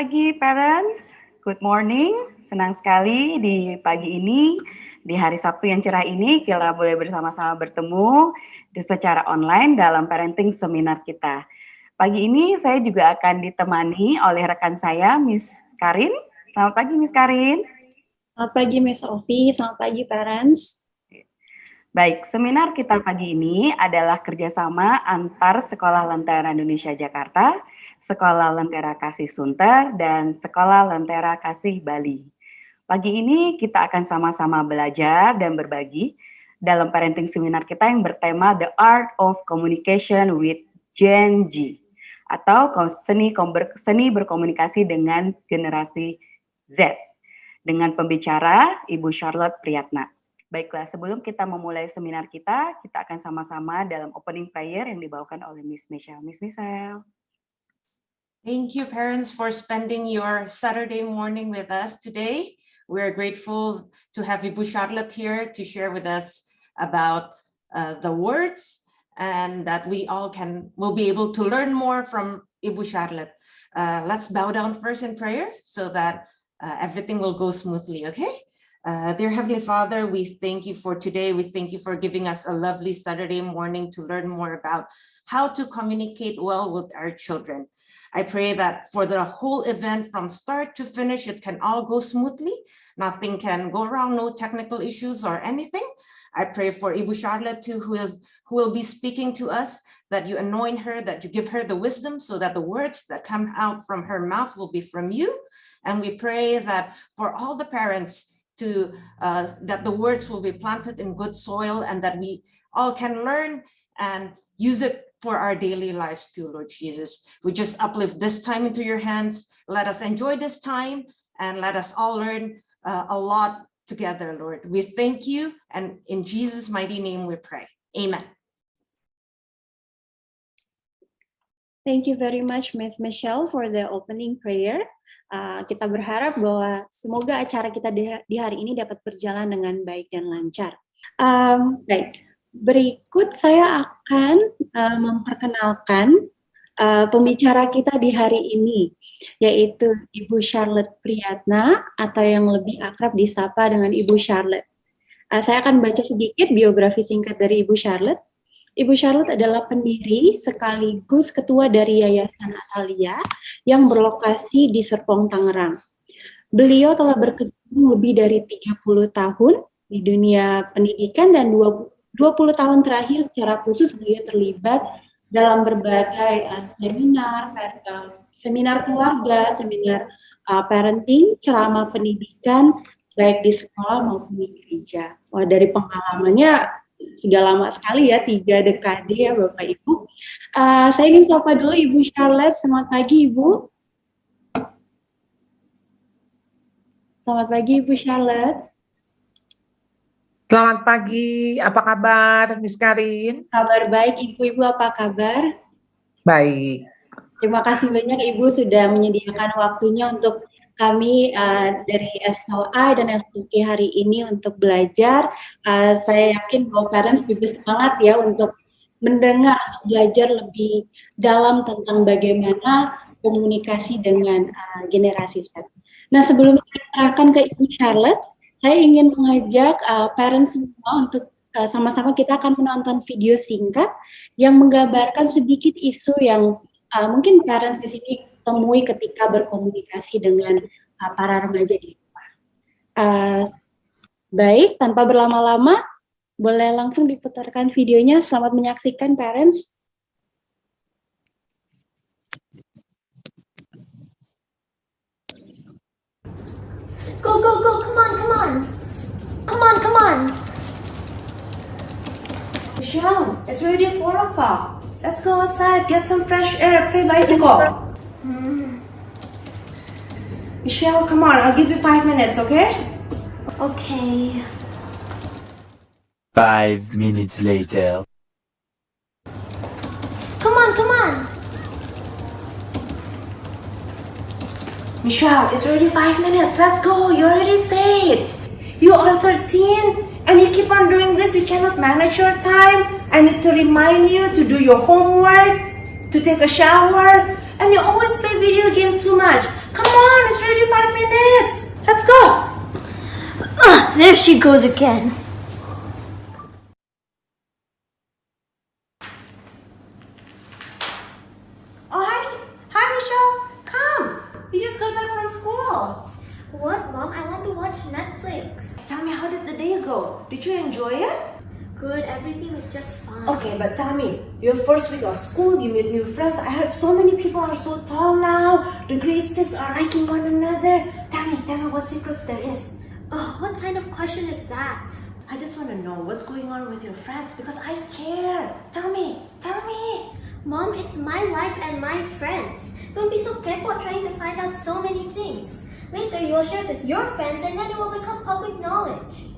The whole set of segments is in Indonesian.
pagi parents, good morning. Senang sekali di pagi ini, di hari Sabtu yang cerah ini, kita boleh bersama-sama bertemu secara online dalam parenting seminar kita. Pagi ini saya juga akan ditemani oleh rekan saya, Miss Karin. Selamat pagi, Miss Karin. Selamat pagi, Miss Ovi. Selamat pagi, parents. Baik, seminar kita pagi ini adalah kerjasama antar Sekolah Lentera Indonesia Jakarta, Sekolah Lentera Kasih Sunter, dan Sekolah Lentera Kasih Bali. Pagi ini kita akan sama-sama belajar dan berbagi dalam parenting seminar kita yang bertema The Art of Communication with Gen Z, atau seni berkomunikasi dengan generasi Z, dengan pembicara Ibu Charlotte Priyatna. Baiklah, sebelum kita memulai seminar kita akan sama-sama dalam opening prayer yang dibawakan oleh Miss Michelle. Miss Michelle. Thank you, parents, for spending your Saturday morning with us today. We're grateful to have Ibu Charlotte here to share with us about the words, and that we all will be able to learn more from Ibu Charlotte. Let's bow down first in prayer so that everything will go smoothly, okay? Dear Heavenly Father, we thank you for today. We thank you for giving us a lovely Saturday morning to learn more about how to communicate well with our children. I pray that for the whole event from start to finish, it can all go smoothly. Nothing can go wrong, no technical issues or anything. I pray for Ibu Charlotte too, who will be speaking to us, that you anoint her, that you give her the wisdom so that the words that come out from her mouth will be from you. And we pray that for all the parents that the words will be planted in good soil, and that we all can learn and use it for our daily lives too, Lord Jesus. We just uplift this time into your hands. Let us enjoy this time and let us all learn a lot together, Lord. We thank you, and in Jesus' mighty name we pray. Amen. Thank you very much, Miss Michelle, for the opening prayer. Kita berharap bahwa semoga acara kita di hari ini dapat berjalan dengan baik dan lancar. Baik, berikut saya akan memperkenalkan pembicara kita di hari ini, yaitu Ibu Charlotte Priyatna, atau yang lebih akrab disapa dengan Ibu Charlotte. Saya akan baca sedikit biografi singkat dari Ibu Charlotte. Ibu Charlotte adalah pendiri sekaligus ketua dari Yayasan Atalia yang berlokasi di Serpong, Tangerang. Beliau telah berkecimpung lebih dari 30 tahun di dunia pendidikan, dan 20 tahun terakhir secara khusus beliau terlibat dalam berbagai seminar keluarga, seminar parenting, ceramah pendidikan, baik di sekolah maupun di gereja. Wah, dari pengalamannya sudah lama sekali ya, 3 dekade ya Bapak Ibu. Saya ingin sapa dulu Ibu Charlotte. Selamat pagi Ibu. Selamat pagi Ibu Charlotte. Selamat pagi, apa kabar Miss Karin? Kabar baik Ibu apa kabar? Baik. Terima kasih banyak Ibu sudah menyediakan waktunya untuk kami dari SLA dan SLK hari ini untuk belajar. Saya yakin bahwa parents juga semangat ya untuk mendengar, untuk belajar lebih dalam tentang bagaimana komunikasi dengan generasi Z. Nah, sebelum saya serahkan ke Ibu Charlotte, saya ingin mengajak parents semua untuk sama-sama kita akan menonton video singkat yang menggambarkan sedikit isu yang mungkin parents di sini temui ketika berkomunikasi dengan para remaja di rumah. Baik, tanpa berlama-lama, boleh langsung diputarkan videonya. Selamat menyaksikan, parents. Go, go, go, come on, come on. Come on, come on. Michelle, it's already 4 o'clock. Let's go outside, get some fresh air, play bicycle. Michelle, come on, I'll give you 5 minutes, okay? Okay. 5 minutes later. Come on, come on. Michelle, it's already 5 minutes. Let's go. You already said. You are 13 and you keep on doing this. You cannot manage your time. I need to remind you to do your homework, to take a shower, and you always play video games too much. Come on, it's already 5 minutes. Let's go. There she goes again. Oh, hi, Michelle. Come. You just got back from school. What, Mom? I want to watch Netflix. Tell me, how did the day go? Did you enjoy it? Good, everything is just fine. Okay, but tell me, your first week of school, you meet new friends. I heard so many people are so tall now. The grade 6 are liking one another. Tell me what secret there is. Oh, what kind of question is that? I just want to know what's going on with your friends because I care. Tell me. Mom, it's my life and my friends. Don't be so kepo trying to find out so many things. Later, you will share it with your friends and then it will become public knowledge.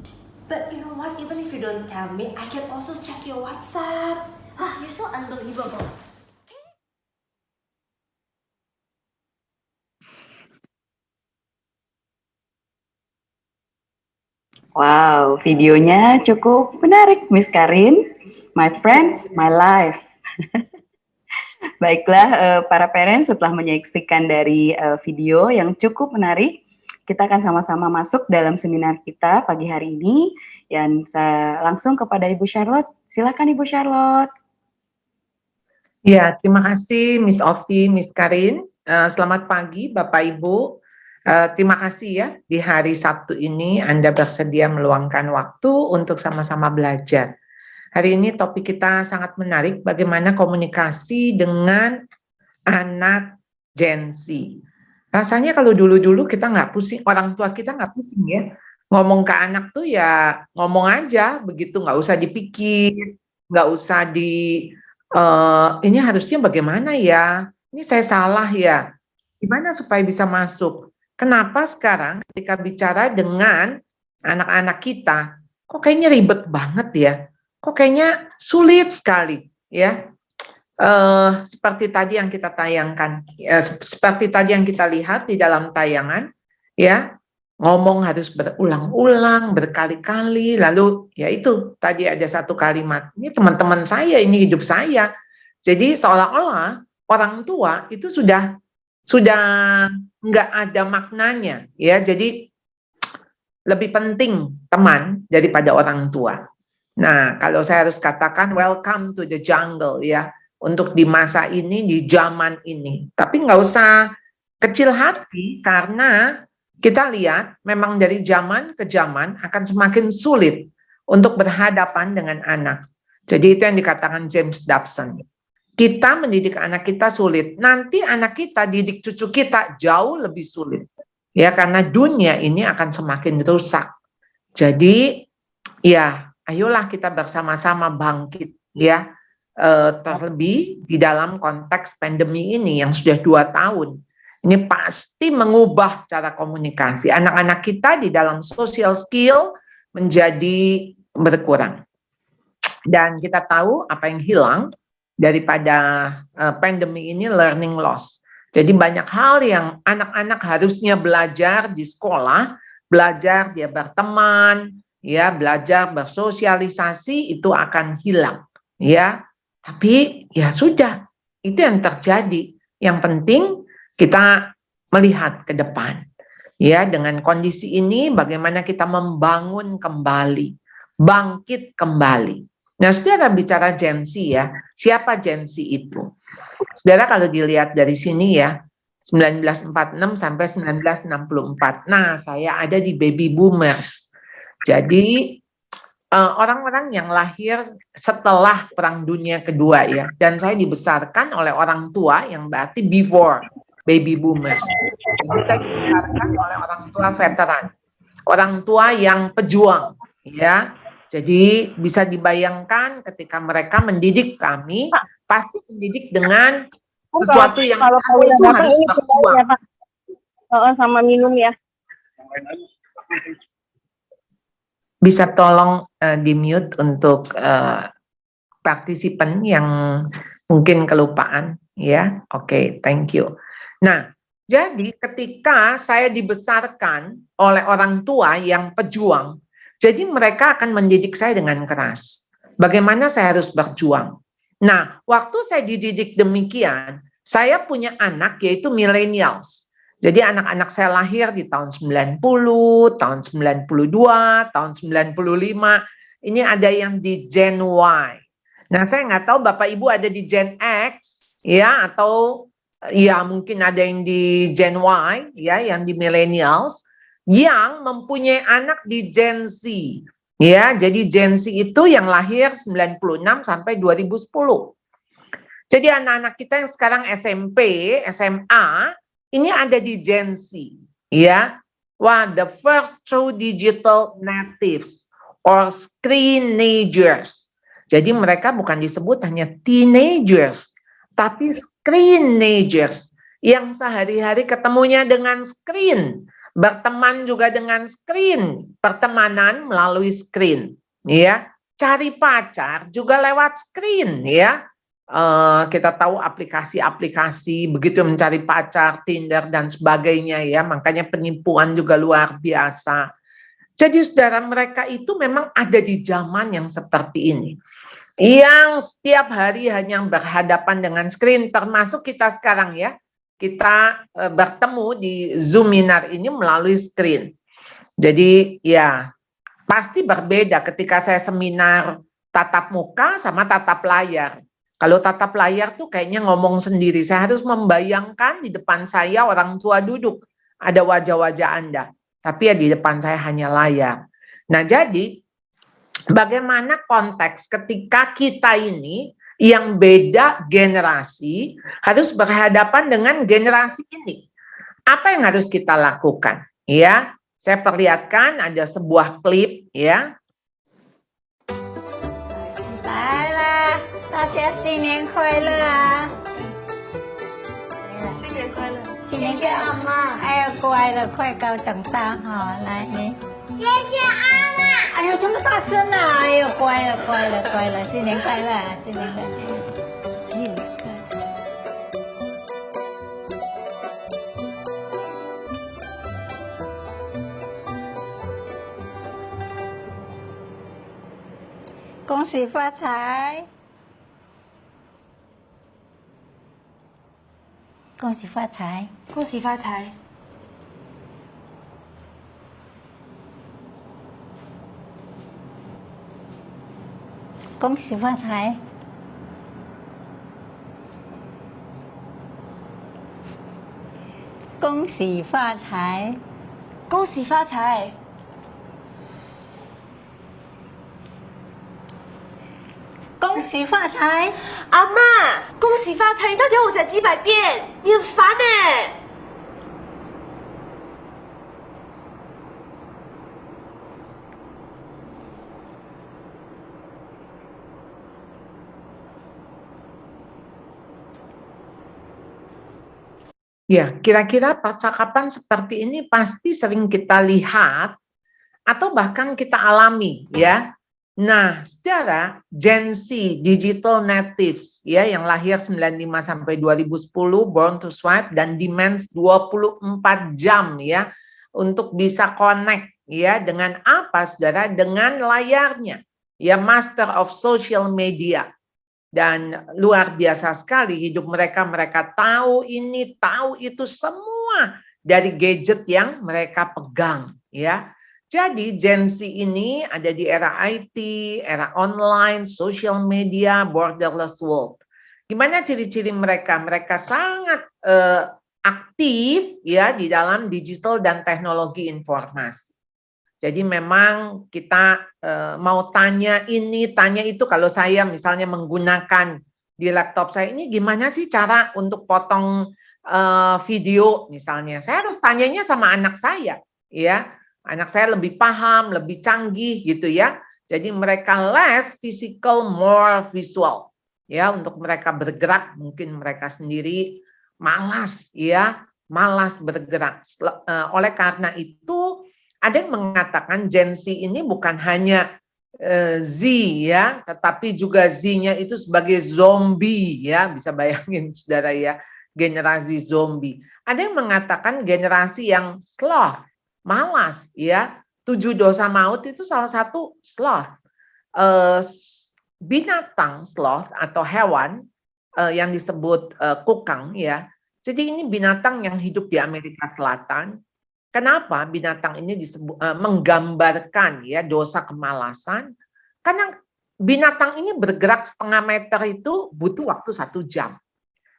But you know what? Even if you don't tell me, I can also check your WhatsApp. You're so unbelievable. Wow, videonya cukup menarik, Miss Karin. My friends, my life. Baiklah, para parents, setelah menyaksikan dari video yang cukup menarik, kita akan sama-sama masuk dalam seminar kita pagi hari ini. Dan saya langsung kepada Ibu Charlotte. Silakan Ibu Charlotte. Ya, terima kasih Miss Ovi, Miss Karin. Selamat pagi Bapak Ibu. Terima kasih ya, di hari Sabtu ini Anda bersedia meluangkan waktu untuk sama-sama belajar. Hari ini topik kita sangat menarik, bagaimana komunikasi dengan anak Gen Z. Rasanya kalau dulu-dulu kita nggak pusing, orang tua kita nggak pusing ya. Ngomong ke anak tuh ya ngomong aja, begitu, nggak usah dipikir, nggak usah ini harusnya bagaimana ya, ini saya salah ya, gimana supaya bisa masuk. Kenapa sekarang ketika bicara dengan anak-anak kita, kok kayaknya ribet banget ya, kok kayaknya sulit sekali ya. Seperti tadi yang kita tayangkan, seperti tadi yang kita lihat di dalam tayangan, ya, ngomong harus berulang-ulang, berkali-kali, lalu ya itu tadi ada satu kalimat, ini teman-teman saya, ini hidup saya. Jadi seolah-olah orang tua itu sudah nggak ada maknanya, ya. Jadi lebih penting teman daripada orang tua. Nah, kalau saya harus katakan welcome to the jungle ya, untuk di masa ini, di zaman ini. Tapi nggak usah kecil hati karena kita lihat memang dari zaman ke zaman akan semakin sulit untuk berhadapan dengan anak. Jadi itu yang dikatakan James Dobson. Kita mendidik anak kita sulit, nanti anak kita didik cucu kita jauh lebih sulit. Ya, karena dunia ini akan semakin rusak. Jadi ya, ayolah kita bersama-sama bangkit ya. Terlebih di dalam konteks pandemi ini yang sudah 2 tahun. Ini pasti mengubah cara komunikasi. Anak-anak kita di dalam social skill menjadi berkurang. Dan kita tahu apa yang hilang daripada pandemi ini, learning loss. Jadi banyak hal yang anak-anak harusnya belajar di sekolah, belajar dia berteman, ya, belajar bersosialisasi, itu akan hilang, ya. Tapi ya sudah, itu yang terjadi. Yang penting kita melihat ke depan. Ya, dengan kondisi ini bagaimana kita membangun kembali, bangkit kembali. Nah, saudara bicara Gen Z ya, siapa Gen Z itu? Saudara kalau dilihat dari sini ya, 1946 sampai 1964. Nah, saya ada di baby boomers. Jadi orang-orang yang lahir setelah Perang Dunia Kedua ya, dan saya dibesarkan oleh orang tua yang berarti before baby boomers. Jadi saya dibesarkan oleh orang tua veteran, orang tua yang pejuang ya. Jadi bisa dibayangkan ketika mereka mendidik kami, pasti mendidik dengan sesuatu yang itu harus berjuang. Sama minum ya. Bisa tolong di-mute untuk partisipan yang mungkin kelupaan ya. Oke, thank you. Nah, jadi ketika saya dibesarkan oleh orang tua yang pejuang, jadi mereka akan mendidik saya dengan keras. Bagaimana saya harus berjuang. Nah, waktu saya dididik demikian, saya punya anak yaitu millennials. Jadi anak-anak saya lahir di tahun 90, tahun 92, tahun 95. Ini ada yang di Gen Y. Nah, saya nggak tahu Bapak Ibu ada di Gen X, ya, atau ya mungkin ada yang di Gen Y, ya, yang di millennials, yang mempunyai anak di Gen Z. Ya, jadi Gen Z itu yang lahir 96 sampai 2010. Jadi anak-anak kita yang sekarang SMP, SMA, ini ada di Gen Z, ya. Wah, the first true digital natives or screenagers. Jadi mereka bukan disebut hanya teenagers, tapi screenagers yang sehari-hari ketemunya dengan screen, berteman juga dengan screen, pertemanan melalui screen, ya. Cari pacar juga lewat screen, ya. Kita tahu aplikasi-aplikasi begitu mencari pacar, Tinder dan sebagainya, ya, makanya penipuan juga luar biasa. Jadi saudara, mereka itu memang ada di zaman yang seperti ini, yang setiap hari hanya berhadapan dengan screen, termasuk kita sekarang, ya, kita bertemu di Zoominar ini melalui screen. Jadi ya pasti berbeda ketika saya seminar tatap muka sama tatap layar. Kalau tatap layar tuh kayaknya ngomong sendiri. Saya harus membayangkan di depan saya orang tua duduk. Ada wajah-wajah Anda. Tapi ya di depan saya hanya layar. Nah, jadi bagaimana konteks ketika kita ini yang beda generasi harus berhadapan dengan generasi ini. Apa yang harus kita lakukan? Ya, saya perlihatkan ada sebuah klip, ya. 来啦，大家新年快乐啊！新年快乐！新年快乐，妈！哎呀，乖了，快高长大哈！来，你谢谢阿妈。哎呦，这么大声啊！哎呦，乖了，乖了，乖了，新年快乐，新年快乐！新年快乐！恭喜发财！恭喜发财！恭喜发财！恭喜发财！恭喜发财！恭喜发财！恭喜发财！阿妈，恭喜发财！你到底要我讲几百遍？你很烦哎！ Ya, kira-kira percakapan seperti ini pasti sering kita lihat atau bahkan kita alami, ya. Nah, saudara, Gen Z, digital natives, ya, yang lahir 95 sampai 2010, born to swipe dan demands 24 jam, ya, untuk bisa connect, ya, dengan apa, saudara? Dengan layarnya, ya, master of social media. Dan luar biasa sekali hidup mereka, mereka tahu ini, tahu itu semua dari gadget yang mereka pegang, ya. Jadi Gen Z ini ada di era IT, era online, social media, borderless world. Gimana ciri-ciri mereka? Mereka sangat aktif, ya, di dalam digital dan teknologi informasi. Jadi memang kita mau tanya ini, tanya itu. Kalau saya misalnya menggunakan di laptop saya ini, gimana sih cara untuk potong video misalnya? Saya harus tanyanya sama anak saya, ya. Anak saya lebih paham, lebih canggih gitu ya. Jadi mereka less physical, more visual. Ya, untuk mereka bergerak mungkin mereka sendiri malas, ya, malas bergerak. Oleh karena itu ada yang mengatakan Gen Z ini bukan hanya Z, ya, tetapi juga Z-nya itu sebagai zombie, ya, bisa bayangin saudara, ya, generasi zombie. Ada yang mengatakan generasi yang sloth, malas, ya. 7 dosa maut itu salah satu sloth. Binatang sloth atau hewan yang disebut kukang, ya, Jadi ini binatang yang hidup di Amerika Selatan. Kenapa binatang ini menggambarkan ya dosa kemalasan? Karena binatang ini bergerak setengah meter itu butuh waktu 1 jam.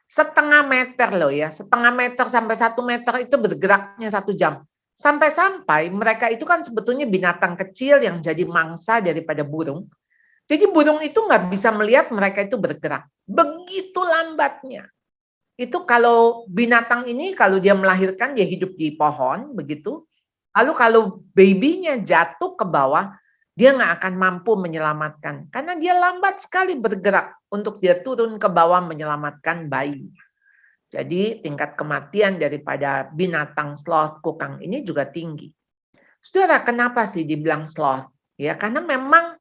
Setengah meter loh ya, setengah meter sampai 1 meter itu bergeraknya 1 jam. Sampai-sampai mereka itu kan sebetulnya binatang kecil yang jadi mangsa daripada burung. Jadi burung itu nggak bisa melihat mereka itu bergerak. Begitu lambatnya. Itu kalau binatang ini kalau dia melahirkan dia hidup di pohon begitu. Lalu kalau babynya jatuh ke bawah, dia nggak akan mampu menyelamatkan karena dia lambat sekali bergerak untuk dia turun ke bawah menyelamatkan bayi. Jadi tingkat kematian daripada binatang sloth kukang ini juga tinggi. Saudara, kenapa sih dibilang sloth? Ya, karena memang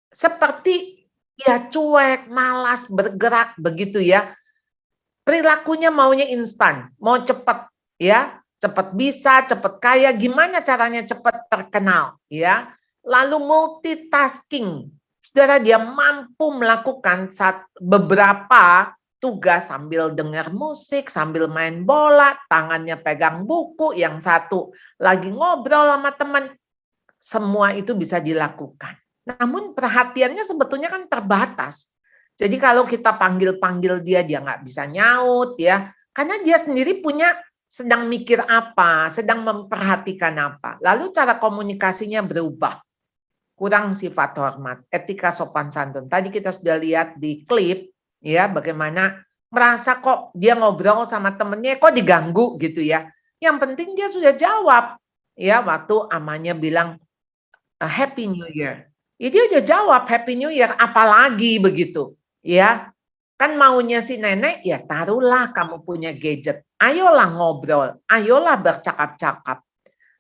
seperti ya cuek, malas bergerak begitu ya. Perilakunya maunya instan, mau cepat ya, cepat bisa, cepat kaya, gimana caranya cepat terkenal ya. Lalu multitasking. Saudara, dia mampu melakukan beberapa tugas sambil dengar musik, sambil main bola, tangannya pegang buku, yang satu lagi ngobrol sama teman. Semua itu bisa dilakukan. Namun perhatiannya sebetulnya kan terbatas. Jadi kalau kita panggil-panggil dia nggak bisa nyaut ya, karena dia sendiri sedang mikir apa, sedang memperhatikan apa. Lalu cara komunikasinya berubah, kurang sifat hormat, etika sopan santun. Tadi kita sudah lihat di klip ya, bagaimana merasa kok dia ngobrol sama temennya kok diganggu gitu ya. Yang penting dia sudah jawab ya waktu amanya bilang Happy New Year. Ya, dia udah jawab Happy New Year, apalagi begitu. Ya, kan maunya si nenek, ya taruhlah kamu punya gadget. Ayolah ngobrol, ayolah bercakap-cakap.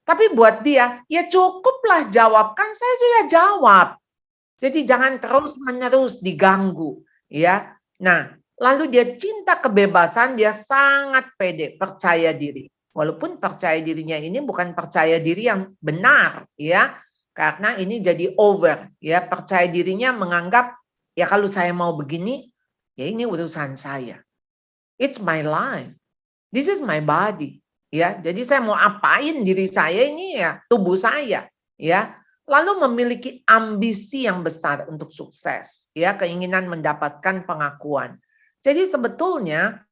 Tapi buat dia, ya cukuplah jawab, kan saya sudah jawab. Jadi jangan terus-menerus diganggu. Ya, nah lalu dia cinta kebebasan, dia sangat pede, percaya diri. Walaupun percaya dirinya ini bukan percaya diri yang benar, ya. Karena ini jadi over, ya percaya dirinya menganggap ya kalau saya mau begini, ya ini urusan saya. It's my life. This is my body. Ya, jadi saya mau apain diri saya ini ya tubuh saya. Ya, lalu memiliki ambisi yang besar untuk sukses. Ya, keinginan mendapatkan pengakuan. Jadi sebetulnya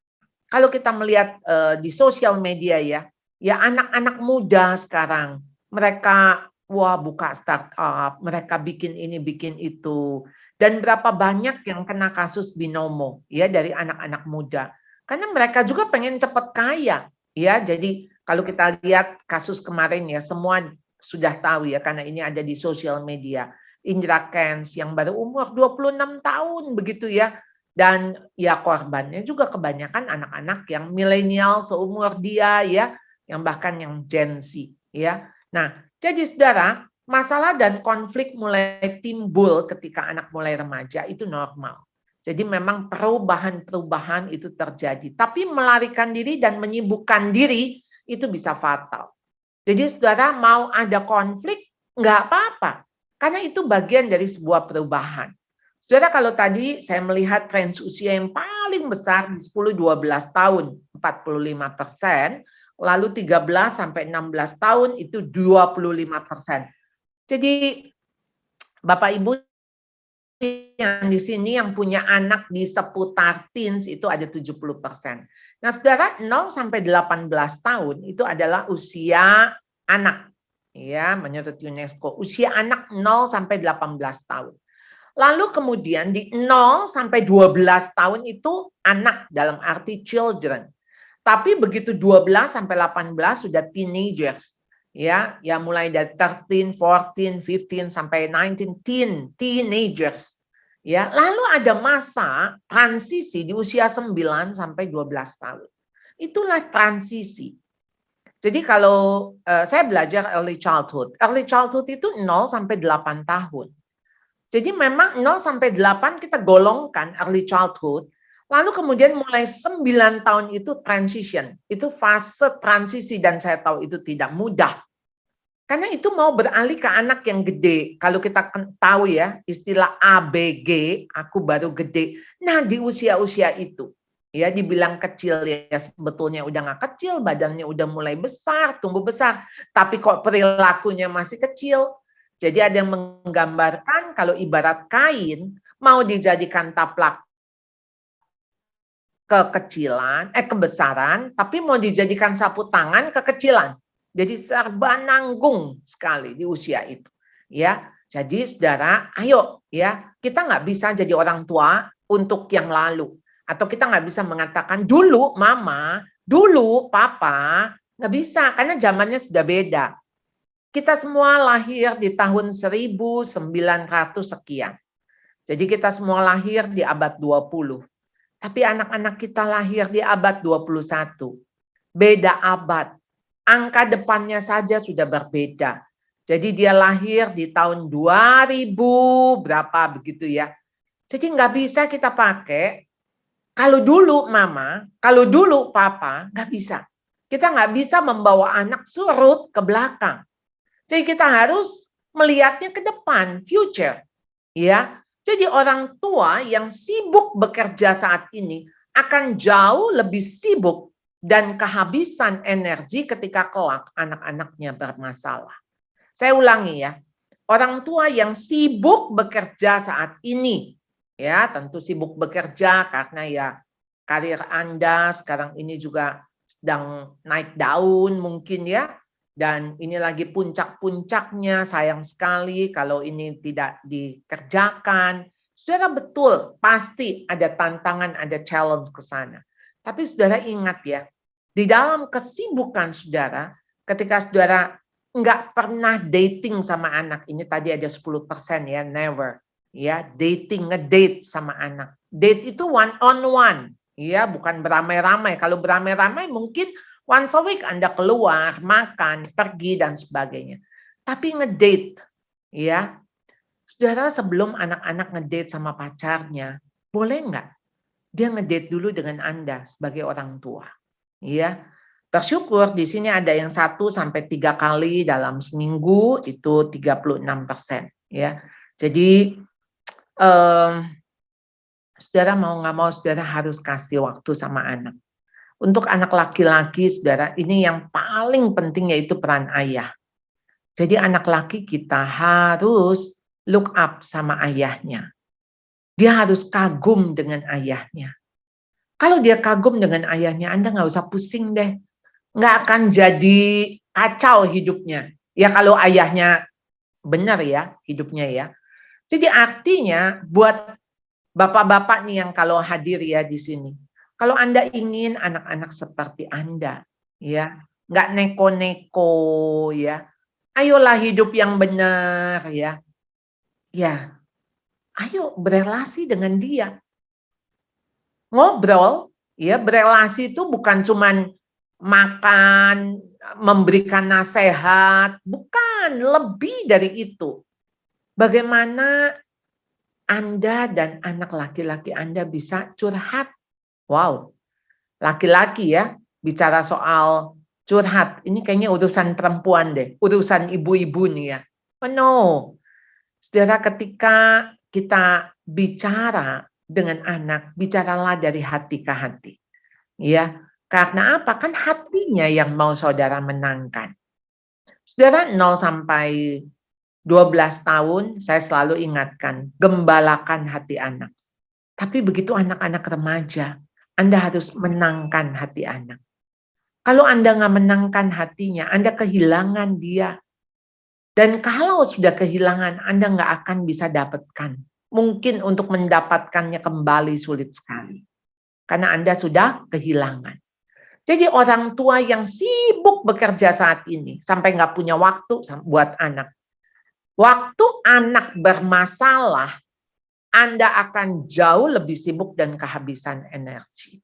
kalau kita melihat di sosial media ya anak-anak muda sekarang mereka buka startup, mereka bikin ini, bikin itu. Dan berapa banyak yang kena kasus binomo ya dari anak-anak muda. Karena mereka juga pengen cepat kaya. Ya, jadi kalau kita lihat kasus kemarin ya semua sudah tahu ya karena ini ada di sosial media. Indra Kents yang baru umur 26 tahun begitu ya. Dan ya korbannya juga kebanyakan anak-anak yang milenial seumur dia ya, yang bahkan yang Gen Z ya. Nah, jadi saudara, masalah dan konflik mulai timbul ketika anak mulai remaja itu normal. Jadi memang perubahan-perubahan itu terjadi. Tapi melarikan diri dan menyibukkan diri itu bisa fatal. Jadi saudara mau ada konflik, nggak apa-apa. Karena itu bagian dari sebuah perubahan. Saudara kalau tadi saya melihat range usia yang paling besar di 10-12 tahun, 45%. Lalu 13 sampai 16 tahun itu 25%. Jadi Bapak Ibu yang di sini yang punya anak di seputar teens itu ada 70%. Nah, saudara 0 sampai 18 tahun itu adalah usia anak. Ya, menurut UNESCO, usia anak 0 sampai 18 tahun. Lalu kemudian di 0 sampai 12 tahun itu anak dalam arti children. Tapi begitu 12 sampai 18 sudah teenagers. Ya mulai dari 13, 14, 15 sampai 19 teenagers. Ya, lalu ada masa transisi di usia 9 sampai 12 tahun. Itulah transisi. Jadi kalau saya belajar early childhood itu 0 sampai 8 tahun. Jadi memang 0 sampai 8 kita golongkan early childhood. Lalu kemudian mulai 9 tahun itu transition. Itu fase transisi dan saya tahu itu tidak mudah. Karena itu mau beralih ke anak yang gede. Kalau kita tahu ya istilah ABG, aku baru gede. Nah di usia-usia itu. Ya, dibilang kecil ya sebetulnya udah nggak kecil, badannya udah mulai besar, tumbuh besar, tapi kok perilakunya masih kecil. Jadi ada yang menggambarkan kalau ibarat kain mau dijadikan taplak kebesaran, tapi mau dijadikan sapu tangan kekecilan. Jadi serba nanggung sekali di usia itu. Ya, jadi saudara, ayo ya, kita nggak bisa jadi orang tua untuk yang lalu. Atau kita nggak bisa mengatakan dulu mama, dulu papa, nggak bisa karena zamannya sudah beda. Kita semua lahir di tahun 1900 sekian. Jadi kita semua lahir di abad 20. Tapi anak-anak kita lahir di abad 21. Beda abad. Angka depannya saja sudah berbeda. Jadi dia lahir di tahun 2000 berapa begitu ya. Jadi nggak bisa kita pakai kalau dulu mama, kalau dulu papa, nggak bisa. Kita nggak bisa membawa anak surut ke belakang. Jadi kita harus melihatnya ke depan, future. Ya. Jadi orang tua yang sibuk bekerja saat ini akan jauh lebih sibuk dan kehabisan energi ketika kelak anak-anaknya bermasalah. Saya ulangi ya, orang tua yang sibuk bekerja saat ini, ya tentu sibuk bekerja karena ya karir Anda sekarang ini juga sedang naik daun mungkin ya, dan ini lagi puncak-puncaknya, sayang sekali kalau ini tidak dikerjakan. Saudara betul, pasti ada tantangan, ada challenge ke sana. Tapi saudara ingat ya, di dalam kesibukan saudara, ketika saudara nggak pernah dating sama anak, ini tadi ada 10% ya, never. Ya, dating, ngedate sama anak. Date itu one on one, ya bukan beramai-ramai. Kalau beramai-ramai mungkin once a week Anda keluar, makan, pergi, dan sebagainya. Tapi ngedate, ya. Saudara sebelum anak-anak ngedate sama pacarnya, boleh nggak dia ngedate dulu dengan Anda sebagai orang tua? Ya. Bersyukur di sini ada yang 1-3 kali dalam seminggu, itu 36%. Ya. Jadi, saudara mau nggak mau, saudara harus kasih waktu sama anak. Untuk anak laki-laki, saudara, ini yang paling penting yaitu peran ayah. Jadi anak laki kita harus look up sama ayahnya. Dia harus kagum dengan ayahnya. Kalau dia kagum dengan ayahnya, Anda nggak usah pusing deh. Nggak akan jadi kacau hidupnya. Ya kalau ayahnya benar ya hidupnya ya. Jadi artinya buat bapak-bapak nih yang kalau hadir ya di sini. Kalau Anda ingin anak-anak seperti Anda, ya, nggak neko-neko, ya, ayolah hidup yang benar, ya, ayo berelasi dengan dia, ngobrol, ya, berelasi itu bukan cuman makan, memberikan nasihat, bukan, lebih dari itu. Bagaimana Anda dan anak laki-laki Anda bisa curhat? Wow, laki-laki ya, bicara soal curhat. Ini kayaknya urusan perempuan deh, urusan ibu-ibu nih ya. Oh no, saudara ketika kita bicara dengan anak, bicaralah dari hati ke hati. Ya, karena apa? Kan hatinya yang mau saudara menangkan. Saudara 0-12 tahun, saya selalu ingatkan, gembalakan hati anak. Tapi begitu anak-anak remaja, Anda harus menangkan hati anak. Kalau Anda nggak menangkan hatinya, Anda kehilangan dia. Dan kalau sudah kehilangan, Anda nggak akan bisa dapatkan. Mungkin untuk mendapatkannya kembali sulit sekali. Karena Anda sudah kehilangan. Jadi orang tua yang sibuk bekerja saat ini, sampai nggak punya waktu buat anak. Waktu anak bermasalah, Anda akan jauh lebih sibuk dan kehabisan energi.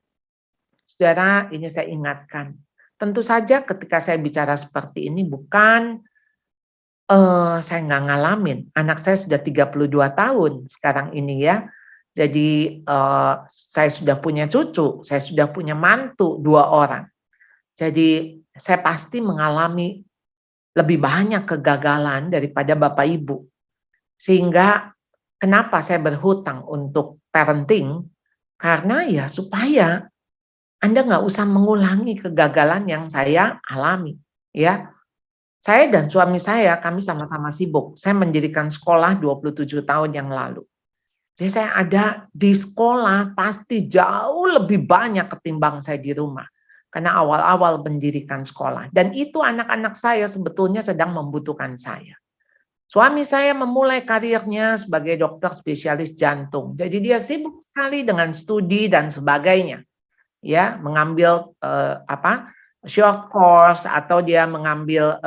Saudara, ini saya ingatkan. Tentu saja ketika saya bicara seperti ini bukan saya nggak ngalamin. Anak saya sudah 32 tahun sekarang ini ya. Jadi saya sudah punya cucu, saya sudah punya mantu 2 orang. Jadi saya pasti mengalami lebih banyak kegagalan daripada Bapak Ibu. Sehingga kenapa saya berhutang untuk parenting? Karena ya supaya Anda nggak usah mengulangi kegagalan yang saya alami, ya. Saya dan suami saya, kami sama-sama sibuk. Saya mendirikan sekolah 27 tahun yang lalu. Jadi saya ada di sekolah pasti jauh lebih banyak ketimbang saya di rumah. Karena awal-awal mendirikan sekolah. Dan itu anak-anak saya sebetulnya sedang membutuhkan saya. Suami saya memulai karirnya sebagai dokter spesialis jantung. Jadi dia sibuk sekali dengan studi dan sebagainya. Ya, mengambil short course atau dia mengambil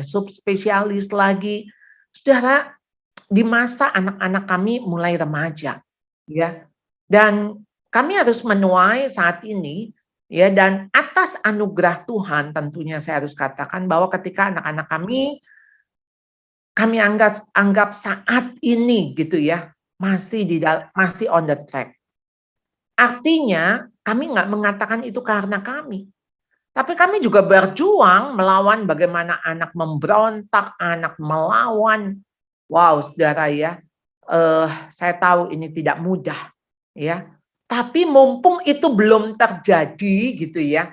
subspesialis lagi. Saudara, di masa anak-anak kami mulai remaja, ya. Dan kami harus menuai saat ini, ya, dan atas anugerah Tuhan tentunya saya harus katakan bahwa ketika anak-anak kami anggap saat ini gitu ya, masih on the track. Artinya kami nggak mengatakan itu karena kami. Tapi kami juga berjuang melawan bagaimana anak memberontak, anak melawan. Wow, saudara ya, saya tahu ini tidak mudah, ya. Tapi mumpung itu belum terjadi, gitu ya.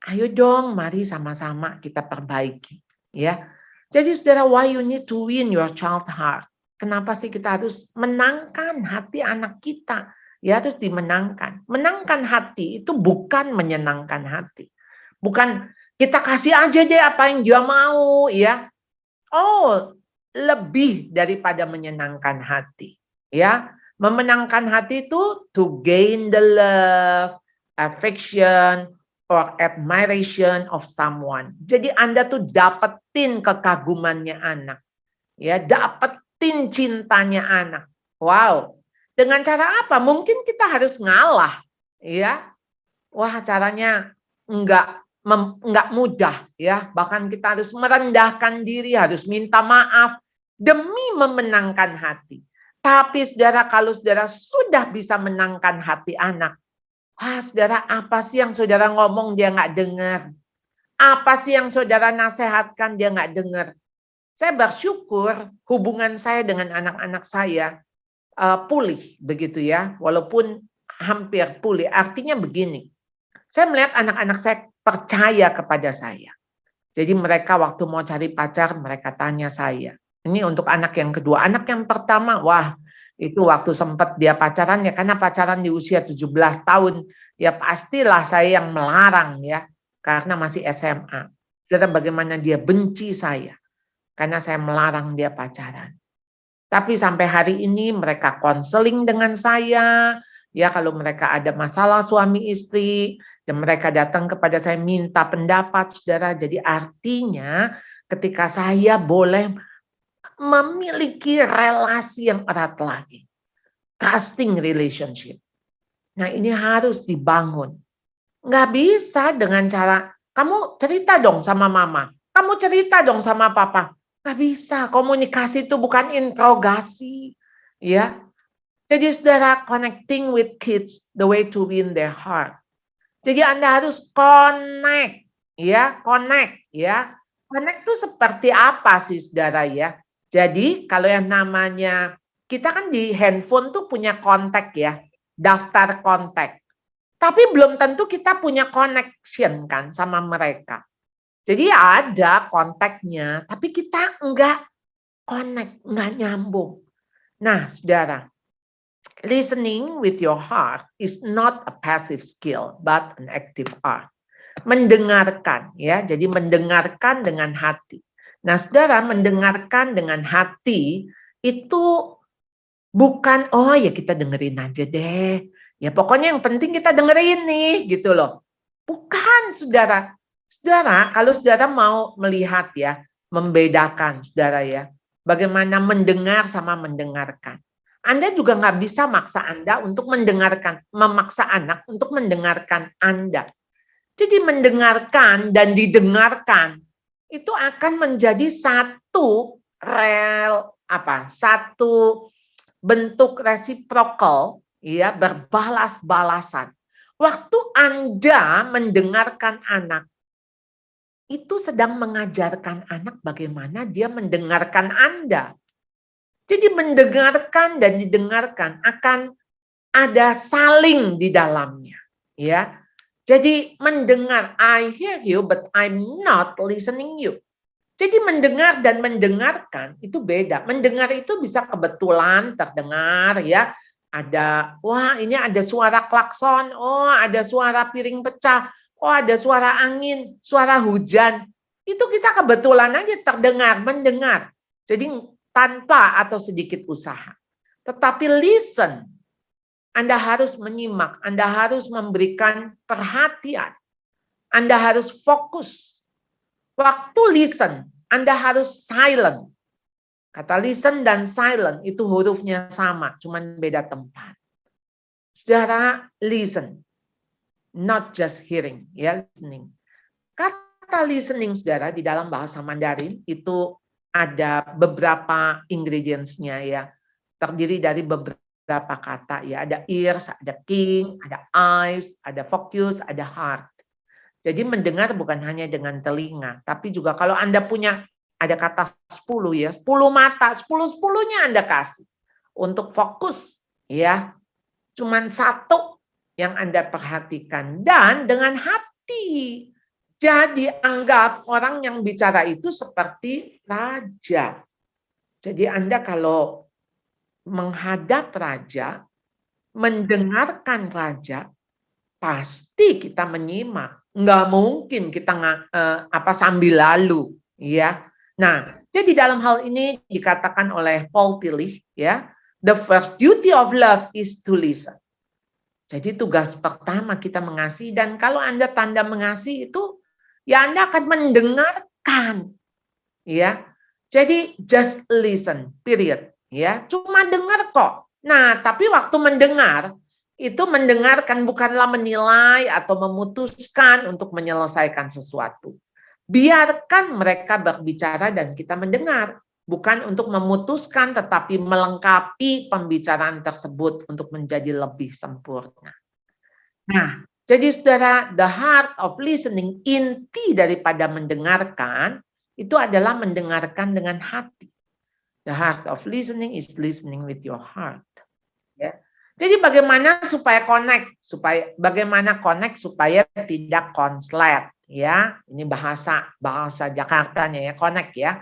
Ayo dong, mari sama-sama kita perbaiki, ya. Jadi saudara, why you need to win your child heart? Kenapa sih kita harus menangkan hati anak kita? Ya, harus dimenangkan. Menangkan hati itu bukan menyenangkan hati. Bukan kita kasih aja deh apa yang dia mau, ya. Oh, lebih daripada menyenangkan hati, ya. Memenangkan hati itu to gain the love, affection, or admiration of someone. Jadi Anda tuh dapetin kekagumannya anak, ya, dapetin cintanya anak. Wow. Dengan cara apa? Mungkin kita harus ngalah, ya. Wah, caranya enggak mudah, ya. Bahkan kita harus merendahkan diri, harus minta maaf demi memenangkan hati. Tapi saudara, kalau saudara sudah bisa menangkan hati anak, wah saudara, apa sih yang saudara ngomong dia nggak dengar? Apa sih yang saudara nasihatkan dia nggak dengar? Saya bersyukur hubungan saya dengan anak-anak saya pulih begitu ya, walaupun hampir pulih. Artinya begini, saya melihat anak-anak saya percaya kepada saya. Jadi mereka waktu mau cari pacar, mereka tanya saya. Ini untuk anak yang kedua. Anak yang pertama, wah itu waktu sempat dia pacaran ya, karena pacaran di usia 17 tahun, ya pastilah saya yang melarang ya, karena masih SMA. Saudara, bagaimana dia benci saya, karena saya melarang dia pacaran. Tapi sampai hari ini mereka konseling dengan saya, ya kalau mereka ada masalah suami istri, dan mereka datang kepada saya minta pendapat, saudara. Jadi artinya ketika saya boleh memiliki relasi yang erat lagi. Trusting relationship. Nah ini harus dibangun. Nggak bisa dengan cara, kamu cerita dong sama mama, kamu cerita dong sama papa. Nggak bisa, komunikasi itu bukan interogasi. Ya. Jadi saudara, connecting with kids, the way to win their heart. Jadi Anda harus connect, ya, connect, ya. Connect itu seperti apa sih, saudara ya? Jadi kalau yang namanya kita kan di handphone tuh punya kontak ya, daftar kontak. Tapi belum tentu kita punya connection kan sama mereka. Jadi ada kontaknya, tapi kita enggak connect, enggak nyambung. Nah, saudara, listening with your heart is not a passive skill, but an active art. Mendengarkan, ya, jadi mendengarkan dengan hati. Nah, saudara, mendengarkan dengan hati itu bukan, oh ya kita dengerin aja deh. Ya pokoknya yang penting kita dengerin nih, gitu loh. Bukan, saudara. Saudara, kalau saudara mau melihat ya, membedakan, saudara ya, bagaimana mendengar sama mendengarkan. Anda juga nggak bisa maksa Anda untuk mendengarkan, memaksa anak untuk mendengarkan Anda. Jadi mendengarkan dan didengarkan itu akan menjadi satu bentuk reciprocal, ya, berbalas-balasan. Waktu Anda mendengarkan anak, itu sedang mengajarkan anak bagaimana dia mendengarkan Anda. Jadi mendengarkan dan didengarkan akan ada saling di dalamnya, ya. Jadi mendengar, I hear you but I'm not listening you. Jadi mendengar dan mendengarkan itu beda. Mendengar itu bisa kebetulan terdengar ya. Ada, wah ini ada suara klakson, oh ada suara piring pecah, oh ada suara angin, suara hujan. Itu kita kebetulan aja terdengar, mendengar. Jadi tanpa atau sedikit usaha. Tetapi listen, Anda harus menyimak, Anda harus memberikan perhatian, Anda harus fokus. Waktu listen, Anda harus silent. Kata listen dan silent itu hurufnya sama, cuman beda tempat. Saudara, listen, not just hearing, ya listening. Kata listening, saudara, di dalam bahasa Mandarin itu ada beberapa ingredients-nya ya, terdiri dari beberapa kata ya, ada ears, ada king, ada eyes, ada focus, ada heart. Jadi mendengar bukan hanya dengan telinga, tapi juga kalau Anda punya, ada kata 10 ya, 10 mata, 10-10-nya Anda kasih untuk fokus ya. Cuman satu yang Anda perhatikan dan dengan hati. Jadi anggap orang yang bicara itu seperti raja. Jadi Anda kalau menghadap raja, mendengarkan raja, pasti kita menyimak. Nggak mungkin kita sambil lalu, ya. Nah, jadi dalam hal ini dikatakan oleh Paul Tillich, ya, the first duty of love is to listen. Jadi tugas pertama kita mengasihi, dan kalau Anda tanda mengasihi itu, ya Anda akan mendengarkan, ya. Jadi just listen, period, ya. Cuma dengar kok. Nah, tapi waktu mendengar, itu mendengarkan bukanlah menilai atau memutuskan untuk menyelesaikan sesuatu. Biarkan mereka berbicara dan kita mendengar. Bukan untuk memutuskan tetapi melengkapi pembicaraan tersebut untuk menjadi lebih sempurna. Nah, jadi saudara, the heart of listening, inti daripada mendengarkan, itu adalah mendengarkan dengan hati. The heart of listening is listening with your heart. Ya. Jadi bagaimana supaya connect, bagaimana connect supaya tidak konslet, ya. Ini bahasa Jakartanya ya, connect ya.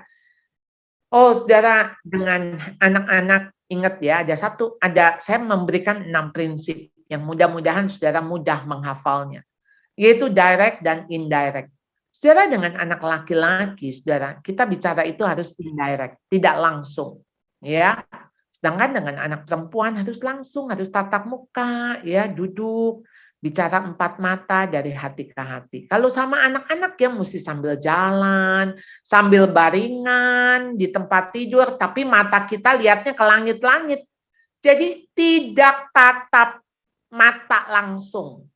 Oh, saudara, dengan anak-anak ingat ya, saya memberikan 6 prinsip yang mudah-mudahan saudara mudah menghafalnya, yaitu direct dan indirect. Saudara, dengan anak laki-laki, saudara, kita bicara itu harus indirect, tidak langsung, ya. Sedangkan dengan anak perempuan harus langsung, harus tatap muka, ya, duduk, bicara 4 mata dari hati ke hati. Kalau sama anak-anak ya mesti sambil jalan, sambil baringan di tempat tidur, tapi mata kita lihatnya ke langit-langit. Jadi tidak tatap mata langsung.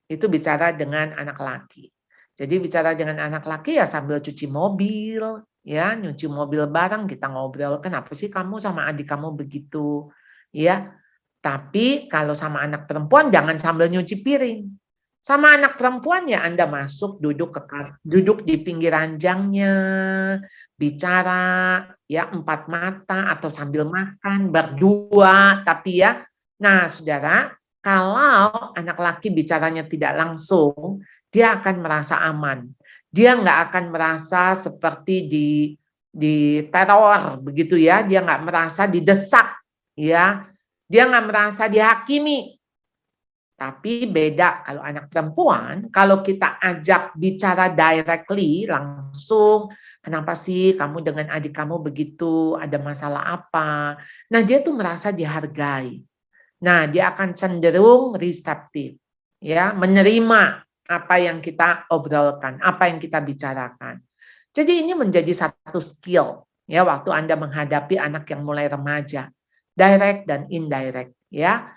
Itu bicara dengan anak laki. Jadi bicara dengan anak laki ya sambil cuci mobil, ya, nyuci mobil bareng, kita ngobrol, kenapa sih kamu sama adik kamu begitu, ya. Tapi kalau sama anak perempuan jangan sambil nyuci piring. Sama anak perempuan ya Anda masuk, duduk di pinggir ranjangnya, bicara ya 4 mata atau sambil makan berdua, tapi ya. Nah, saudara, kalau anak laki bicaranya tidak langsung, dia akan merasa aman. Dia nggak akan merasa seperti di teror begitu ya, dia nggak merasa didesak ya, dia nggak merasa dihakimi. Tapi beda kalau anak perempuan, kalau kita ajak bicara directly, langsung, kenapa sih kamu dengan adik kamu begitu, ada masalah apa? Nah, dia tuh merasa dihargai. Nah, dia akan cenderung reseptif, ya, menerima apa yang kita obrolkan, apa yang kita bicarakan. Jadi ini menjadi satu skill, ya, waktu Anda menghadapi anak yang mulai remaja, direct dan indirect, ya.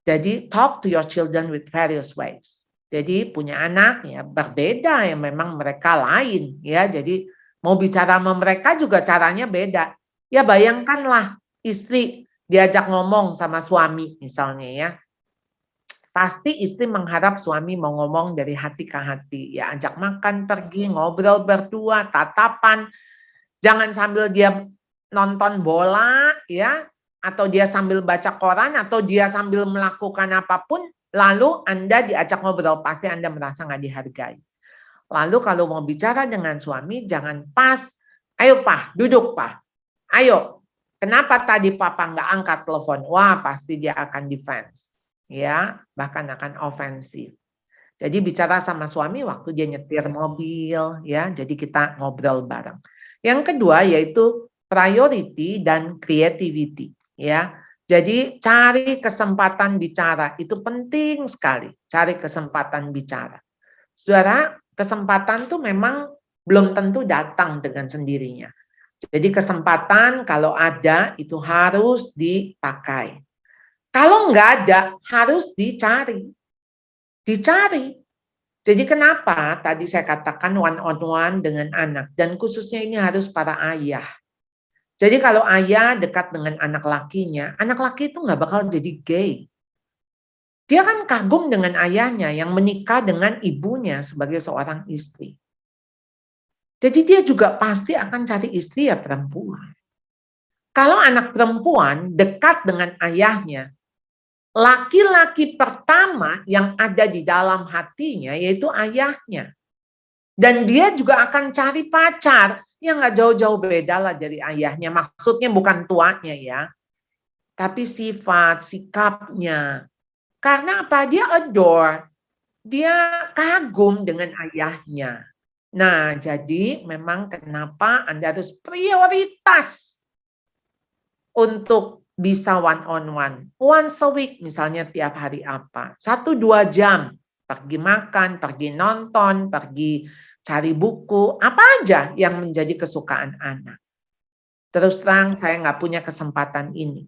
Jadi talk to your children with various ways. Jadi punya anak ya berbeda ya, memang mereka lain ya. Jadi mau bicara sama mereka juga caranya beda. Ya bayangkanlah istri diajak ngomong sama suami misalnya ya. Pasti istri mengharap suami mau ngomong dari hati ke hati. Ya ajak makan, pergi, ngobrol berdua, tatapan. Jangan sambil dia nonton bola ya. Atau dia sambil baca koran, atau dia sambil melakukan apapun, lalu Anda diajak ngobrol, pasti Anda merasa nggak dihargai. Lalu kalau mau bicara dengan suami, jangan pas, ayo Pak, duduk Pak, ayo, kenapa tadi Papa nggak angkat telepon? Wah, pasti dia akan defense, ya, bahkan akan ofensif. Jadi bicara sama suami waktu dia nyetir mobil, ya, jadi kita ngobrol bareng. Yang kedua yaitu priority dan creativity, ya. Jadi cari kesempatan bicara, itu penting sekali, cari kesempatan bicara. Saudara, kesempatan tuh memang belum tentu datang dengan sendirinya. Jadi kesempatan kalau ada itu harus dipakai. Kalau nggak ada, harus dicari. Dicari. Jadi kenapa tadi saya katakan one on one dengan anak, dan khususnya ini harus para ayah. Jadi kalau ayah dekat dengan anak lakinya, anak laki itu nggak bakal jadi gay. Dia kan kagum dengan ayahnya yang menikah dengan ibunya sebagai seorang istri. Jadi dia juga pasti akan cari istri ya perempuan. Kalau anak perempuan dekat dengan ayahnya, laki-laki pertama yang ada di dalam hatinya yaitu ayahnya. Dan dia juga akan cari pacar yang nggak jauh-jauh beda lah dari ayahnya. Maksudnya bukan tuanya ya, tapi sifat, sikapnya. Karena apa? Dia adore, dia kagum dengan ayahnya. Nah, jadi memang kenapa Anda harus prioritas untuk bisa one on one. Once a week misalnya tiap hari apa. 1-2 jam. Pergi makan, pergi nonton, pergi cari buku. Apa aja yang menjadi kesukaan anak. Terus terang saya nggak punya kesempatan ini.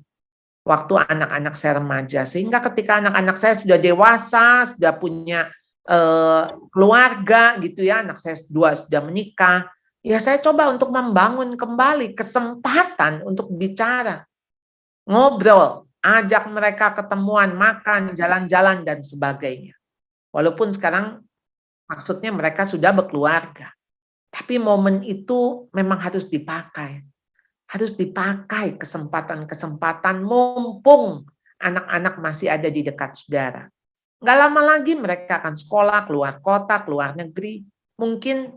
Waktu anak-anak saya remaja. Sehingga ketika anak-anak saya sudah dewasa, sudah punya keluarga gitu ya. Anak saya 2 sudah menikah. Ya saya coba untuk membangun kembali kesempatan untuk bicara. Ngobrol, ajak mereka ketemuan, makan, jalan-jalan, dan sebagainya. Walaupun sekarang maksudnya mereka sudah berkeluarga. Tapi momen itu memang harus dipakai. Harus dipakai kesempatan-kesempatan mumpung anak-anak masih ada di dekat saudara. Nggak lama lagi mereka akan sekolah, keluar kota, keluar negeri. Mungkin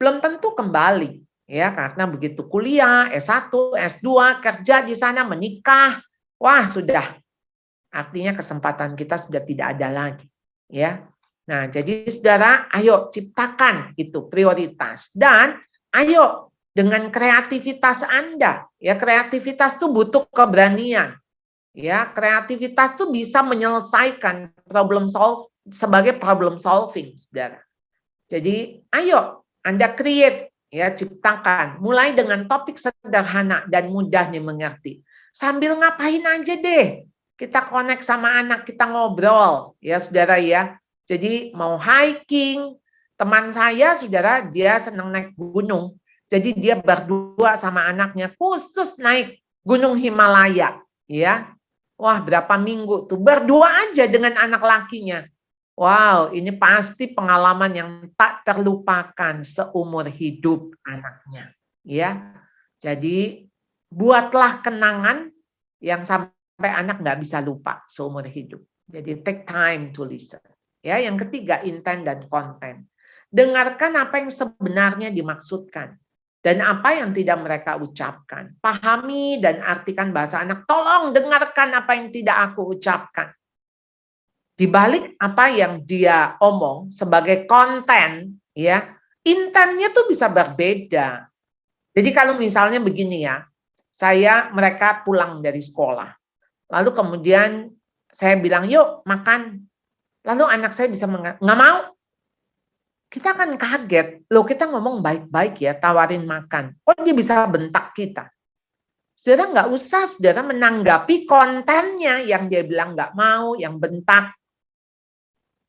belum tentu kembali. Ya, karena begitu kuliah, S1, S2, kerja di sana, menikah, wah sudah. Artinya kesempatan kita sudah tidak ada lagi. Ya, nah jadi saudara, ayo ciptakan itu prioritas. Dan ayo dengan kreativitas Anda. Ya, kreativitas itu butuh keberanian. Ya, kreativitas itu bisa menyelesaikan sebagai problem solving, saudara. Jadi, ayo Anda create. Ya, ciptakan. Mulai dengan topik sederhana dan mudah dimengerti. Sambil ngapain aja deh. Kita connect sama anak, kita ngobrol. Ya, saudara ya. Jadi mau hiking. Teman saya, saudara, dia senang naik gunung. Jadi dia berdua sama anaknya khusus naik Gunung Himalaya. Ya. Wah, berapa minggu tuh. Berdua aja dengan anak lakinya. Wow, ini pasti pengalaman yang tak terlupakan seumur hidup anaknya, ya. Jadi buatlah kenangan yang sampai anak nggak bisa lupa seumur hidup. Jadi take time to listen. Ya, yang ketiga intent dan konten. Dengarkan apa yang sebenarnya dimaksudkan dan apa yang tidak mereka ucapkan. Pahami dan artikan bahasa anak. Tolong dengarkan apa yang tidak aku ucapkan. Di balik apa yang dia omong sebagai konten, ya, intentnya tuh bisa berbeda. Jadi kalau misalnya begini ya, mereka pulang dari sekolah, lalu kemudian saya bilang yuk makan, lalu anak saya bisa nggak mau. Kita kan kaget, loh kita ngomong baik-baik ya, tawarin makan, kok dia bisa bentak kita? Saudara nggak usah saudara menanggapi kontennya yang dia bilang nggak mau, yang bentak.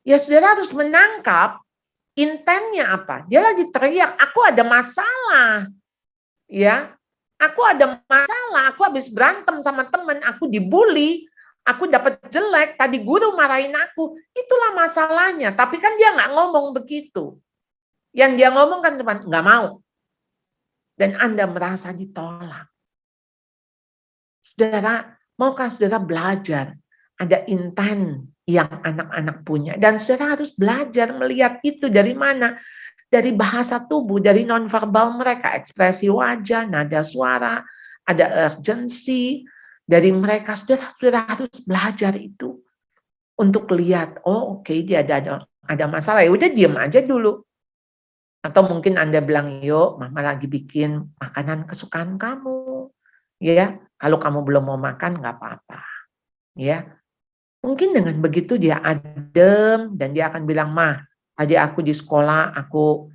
Ya saudara harus menangkap intennya apa. Dia lagi teriak, aku ada masalah. Ya, aku ada masalah, aku habis berantem sama teman, aku dibully, aku dapat jelek, tadi guru marahin aku. Itulah masalahnya. Tapi kan dia nggak ngomong begitu. Yang dia ngomong kan cuma nggak mau. Dan Anda merasa ditolak. Saudara, maukah saudara belajar? Ada intent yang anak-anak punya. Dan saudara harus belajar melihat itu dari mana? Dari bahasa tubuh, dari nonverbal mereka, ekspresi wajah, nada suara, ada urgency dari mereka. Saudara harus belajar itu untuk lihat, oh oke, dia ada masalah, ya udah diam aja dulu. Atau mungkin Anda bilang, yuk mama lagi bikin makanan kesukaan kamu. Ya, kalau kamu belum mau makan nggak apa-apa. Ya, mungkin dengan begitu dia adem dan dia akan bilang, "Mah, tadi aku di sekolah aku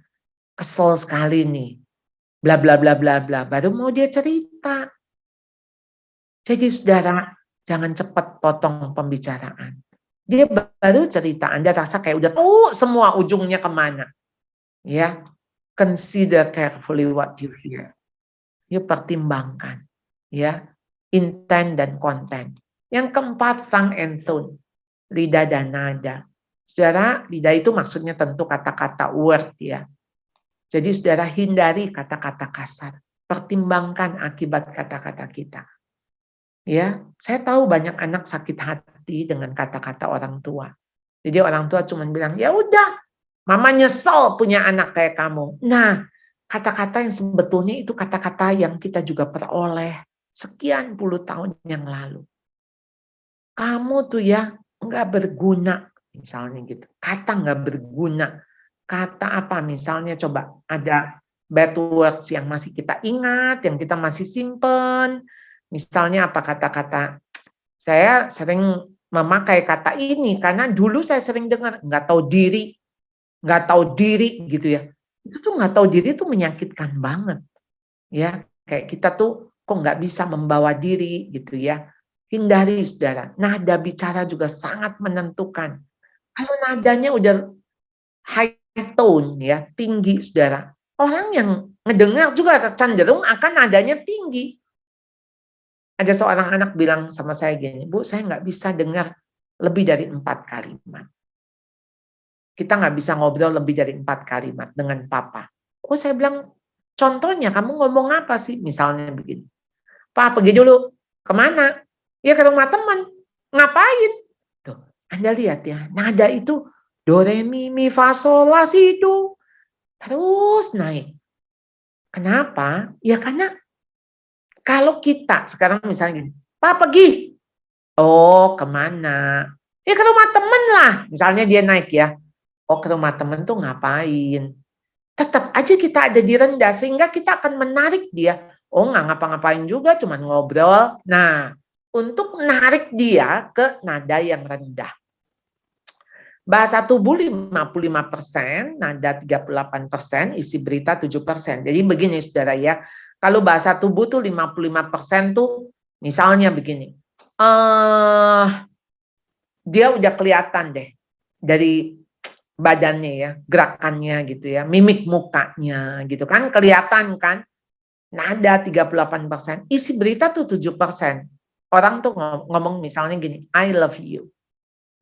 kesel sekali nih. Bla bla bla bla bla." Baru mau dia cerita. Jadi saudara, jangan cepat potong pembicaraan. Dia baru cerita, Anda rasa kayak udah tahu semua ujungnya kemana. Ya, consider carefully what you hear. Yuk pertimbangkan. Ya, intent dan konten. Yang keempat, tongue and tone. Lidah dan nada. Saudara, lidah itu maksudnya tentu kata-kata word ya. Jadi saudara hindari kata-kata kasar. Pertimbangkan akibat kata-kata kita. Ya, saya tahu banyak anak sakit hati dengan kata-kata orang tua. Jadi orang tua cuma bilang, ya udah, mama nyesel punya anak kayak kamu. Nah, kata-kata yang sebetulnya itu kata-kata yang kita juga peroleh sekian puluh tahun yang lalu. Kamu tuh ya nggak berguna, misalnya gitu. Kata nggak berguna. Kata apa misalnya, coba ada bad words yang masih kita ingat, yang kita masih simpen. Misalnya apa kata-kata, saya sering memakai kata ini karena dulu saya sering dengar, nggak tahu diri gitu ya. Itu tuh nggak tahu diri tuh menyakitkan banget. Ya, kayak kita tuh kok nggak bisa membawa diri gitu ya. Hindari saudara, nada bicara juga sangat menentukan. Kalau nadanya udah high tone ya, tinggi saudara, orang yang ngedengar juga cenderung akan nadanya tinggi. Ada seorang anak bilang sama saya gini, Bu, saya nggak bisa dengar lebih dari 4 kalimat. Kita nggak bisa ngobrol lebih dari 4 kalimat dengan papa. Oh, saya bilang, contohnya kamu ngomong apa sih? Misalnya begini, Pak pergi dulu, kemana? Ya ke rumah teman. Ngapain? Tuh, Anda lihat ya, nada itu do, re, mi, fa, sol, la, si, do. Terus naik. Kenapa? Ya karena kalau kita sekarang misalnya gini, Pak pergi. Oh, kemana? Ya ke rumah teman lah. Misalnya dia naik ya. Oh, ke rumah teman tuh ngapain? Tetap aja kita ada di rendah, sehingga kita akan menarik dia. Oh, nggak ngapa-ngapain juga, cuma ngobrol. Nah, untuk menarik dia ke nada yang rendah. Bahasa tubuh 55%, nada 38%, isi berita 7%. Jadi begini saudara ya, kalau bahasa tubuh tuh 55% tuh misalnya begini. Dia udah kelihatan deh dari badannya ya, gerakannya gitu ya, mimik mukanya gitu kan, kelihatan kan. Nada 38%, isi berita tuh 7%. Orang tuh ngomong misalnya gini, I love you.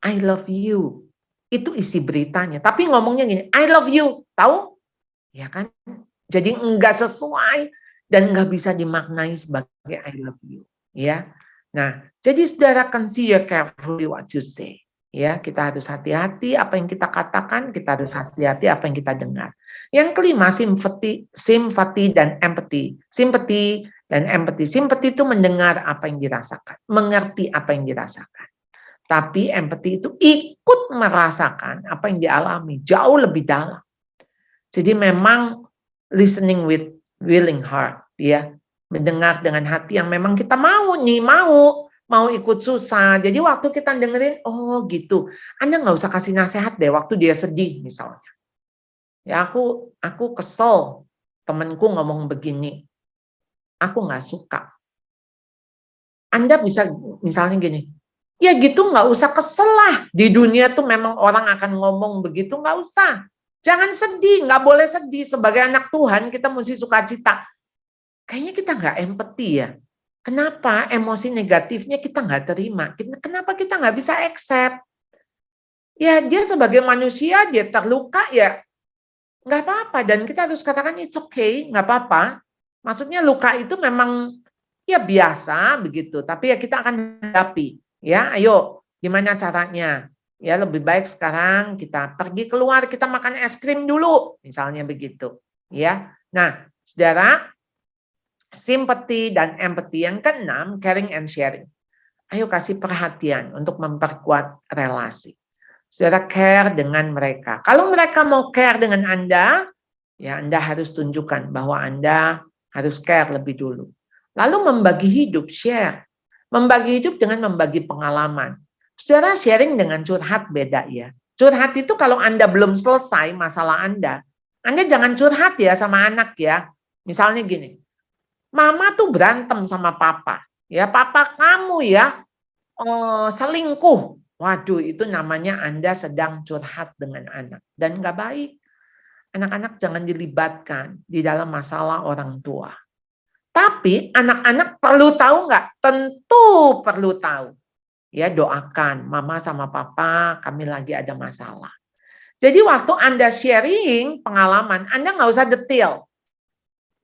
I love you. Itu isi beritanya. Tapi ngomongnya gini, I love you. Tahu? Ya kan? Jadi enggak sesuai dan enggak bisa dimaknai sebagai I love you. Ya. Nah, jadi saudara consider carefully what you say. Ya, kita harus hati-hati apa yang kita katakan, kita harus hati-hati apa yang kita dengar. Yang kelima, sympathy dan empathy. Sympathy dan empathy. Sympathy itu mendengar apa yang dirasakan, mengerti apa yang dirasakan. Tapi empathy itu ikut merasakan apa yang dialami, jauh lebih dalam. Jadi memang listening with willing heart, ya, mendengar dengan hati yang memang kita mau ikut susah. Jadi waktu kita dengerin, oh gitu, Anda nggak usah kasih nasihat deh waktu dia sedih misalnya. Ya aku kesel, temanku ngomong begini, aku nggak suka. Anda bisa misalnya gini, ya gitu nggak usah kesel lah. Di dunia tuh memang orang akan ngomong begitu, nggak usah. Jangan sedih, nggak boleh sedih. Sebagai anak Tuhan kita mesti sukacita. Kayaknya kita nggak empati ya. Kenapa emosi negatifnya kita nggak terima? Kenapa kita nggak bisa accept? Ya dia sebagai manusia, dia terluka ya nggak apa-apa. Dan kita harus katakan it's okay, nggak apa-apa. Maksudnya luka itu memang ya biasa begitu. Tapi ya kita akan hadapi. Ya, ayo gimana caranya? Ya, lebih baik sekarang kita pergi keluar, kita makan es krim dulu, misalnya begitu. Ya, nah, saudara, sympathy dan empathy. Yang keenam, caring and sharing. Ayo kasih perhatian untuk memperkuat relasi. Saudara care dengan mereka. Kalau mereka mau care dengan Anda, ya Anda harus tunjukkan bahwa Anda harus care lebih dulu. Lalu membagi hidup, share. Membagi hidup dengan membagi pengalaman. Saudara, sharing dengan curhat beda ya. Curhat itu kalau Anda belum selesai masalah Anda jangan curhat ya sama anak ya. Misalnya gini, mama tuh berantem sama papa. Ya, papa kamu ya selingkuh. Waduh, itu namanya Anda sedang curhat dengan anak. Dan nggak baik. Anak-anak jangan dilibatkan di dalam masalah orang tua. Tapi anak-anak perlu tahu nggak? Tentu perlu tahu. Ya, doakan mama sama papa, kami lagi ada masalah. Jadi waktu Anda sharing pengalaman, Anda nggak usah detail.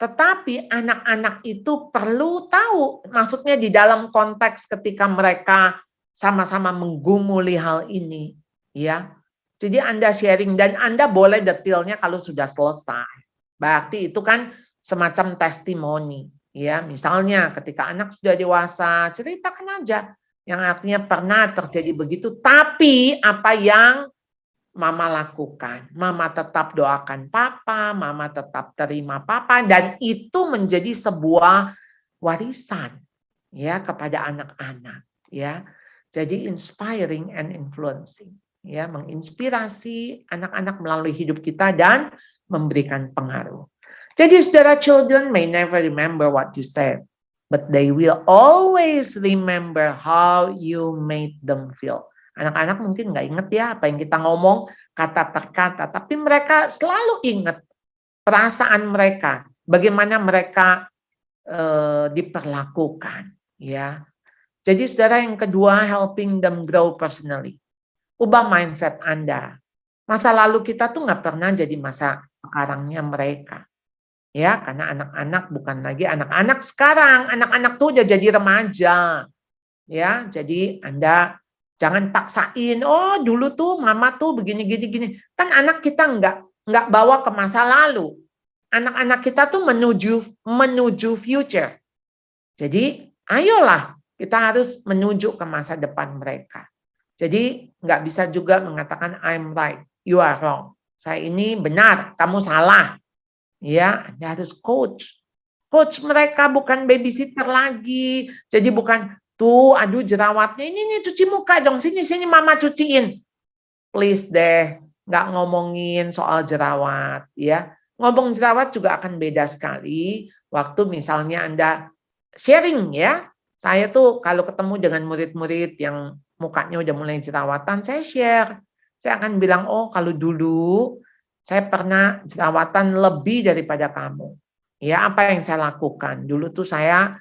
Tetapi anak-anak itu perlu tahu, maksudnya di dalam konteks ketika mereka sama-sama menggumuli hal ini, ya. Jadi Anda sharing dan Anda boleh detailnya kalau sudah selesai. Berarti itu kan semacam testimoni, ya. Misalnya ketika anak sudah dewasa, ceritakan aja yang artinya pernah terjadi begitu, tapi apa yang mama lakukan. Mama tetap doakan papa, mama tetap terima papa, dan itu menjadi sebuah warisan ya kepada anak-anak ya. Jadi inspiring and influencing ya, menginspirasi anak-anak melalui hidup kita dan memberikan pengaruh. Jadi saudara, children may never remember what you said, but they will always remember how you made them feel. Anak-anak mungkin nggak inget ya apa yang kita ngomong kata per kata, tapi mereka selalu ingat perasaan mereka, bagaimana mereka diperlakukan. Ya, jadi saudara, yang kedua, helping them grow personally. Ubah mindset Anda. Masa lalu kita tuh nggak pernah jadi masa sekarangnya mereka. Ya, karena anak-anak bukan lagi anak-anak sekarang. Anak-anak tuh udah jadi remaja. Ya, jadi Anda jangan paksain, oh dulu tuh mama tuh begini gini. Kan anak kita nggak bawa ke masa lalu. Anak-anak kita tuh menuju future. Jadi ayolah kita harus menuju ke masa depan mereka. Jadi nggak bisa juga mengatakan I'm right, you are wrong. Saya ini benar, kamu salah. Ya, Anda harus coach mereka, bukan babysitter lagi. Jadi bukan tuh, aduh jerawatnya ini cuci muka dong, sini mama cuciin. Please deh, nggak ngomongin soal jerawat ya. Ngomong jerawat juga akan beda sekali waktu misalnya Anda sharing ya. Saya tuh kalau ketemu dengan murid-murid yang mukanya udah mulai jerawatan, saya share. Saya akan bilang, oh kalau dulu saya pernah jerawatan lebih daripada kamu. Ya, apa yang saya lakukan? Dulu tuh saya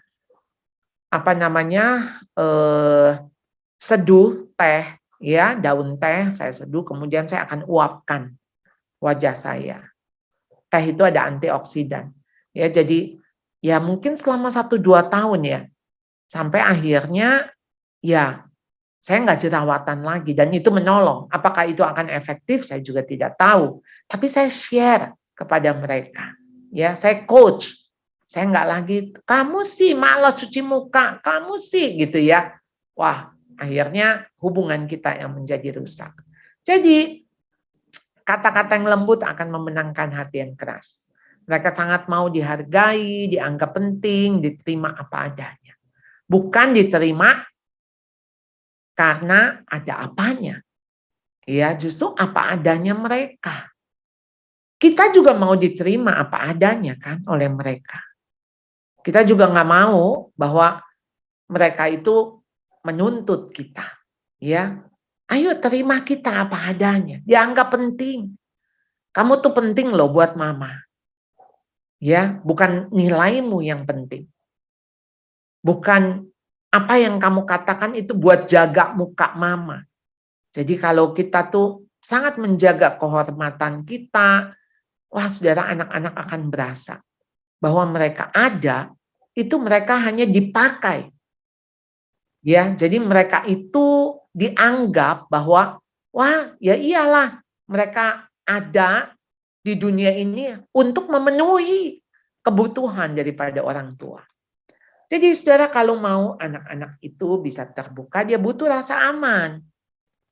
seduh teh, ya, daun teh saya seduh, kemudian saya akan uapkan wajah saya. Teh itu ada antioksidan. Ya, jadi ya mungkin selama 1-2 tahun ya. Sampai akhirnya ya saya nggak jerawatan lagi dan itu menolong. Apakah itu akan efektif? Saya juga tidak tahu. Tapi saya share kepada mereka. Ya, saya coach. Saya nggak lagi, kamu sih malas cuci muka, kamu sih gitu ya. Wah, akhirnya hubungan kita yang menjadi rusak. Jadi kata-kata yang lembut akan memenangkan hati yang keras. Mereka sangat mau dihargai, dianggap penting, diterima apa adanya. Bukan diterima karena ada apanya. Ya, justru apa adanya mereka. Kita juga mau diterima apa adanya kan oleh mereka. Kita juga nggak mau bahwa mereka itu menuntut kita. Ya, ayo terima kita apa adanya. Dianggap penting. Kamu tuh penting loh buat mama. Ya, bukan nilaimu yang penting. Bukan apa yang kamu katakan itu buat jaga muka mama. Jadi kalau kita tuh sangat menjaga kehormatan kita, wah saudara, anak-anak akan berasa bahwa mereka ada, itu mereka hanya dipakai. Ya, jadi mereka itu dianggap bahwa Wah, ya iyalah, mereka ada di dunia ini untuk memenuhi kebutuhan daripada orang tua. Jadi saudara, kalau mau anak-anak itu bisa terbuka, dia butuh rasa aman.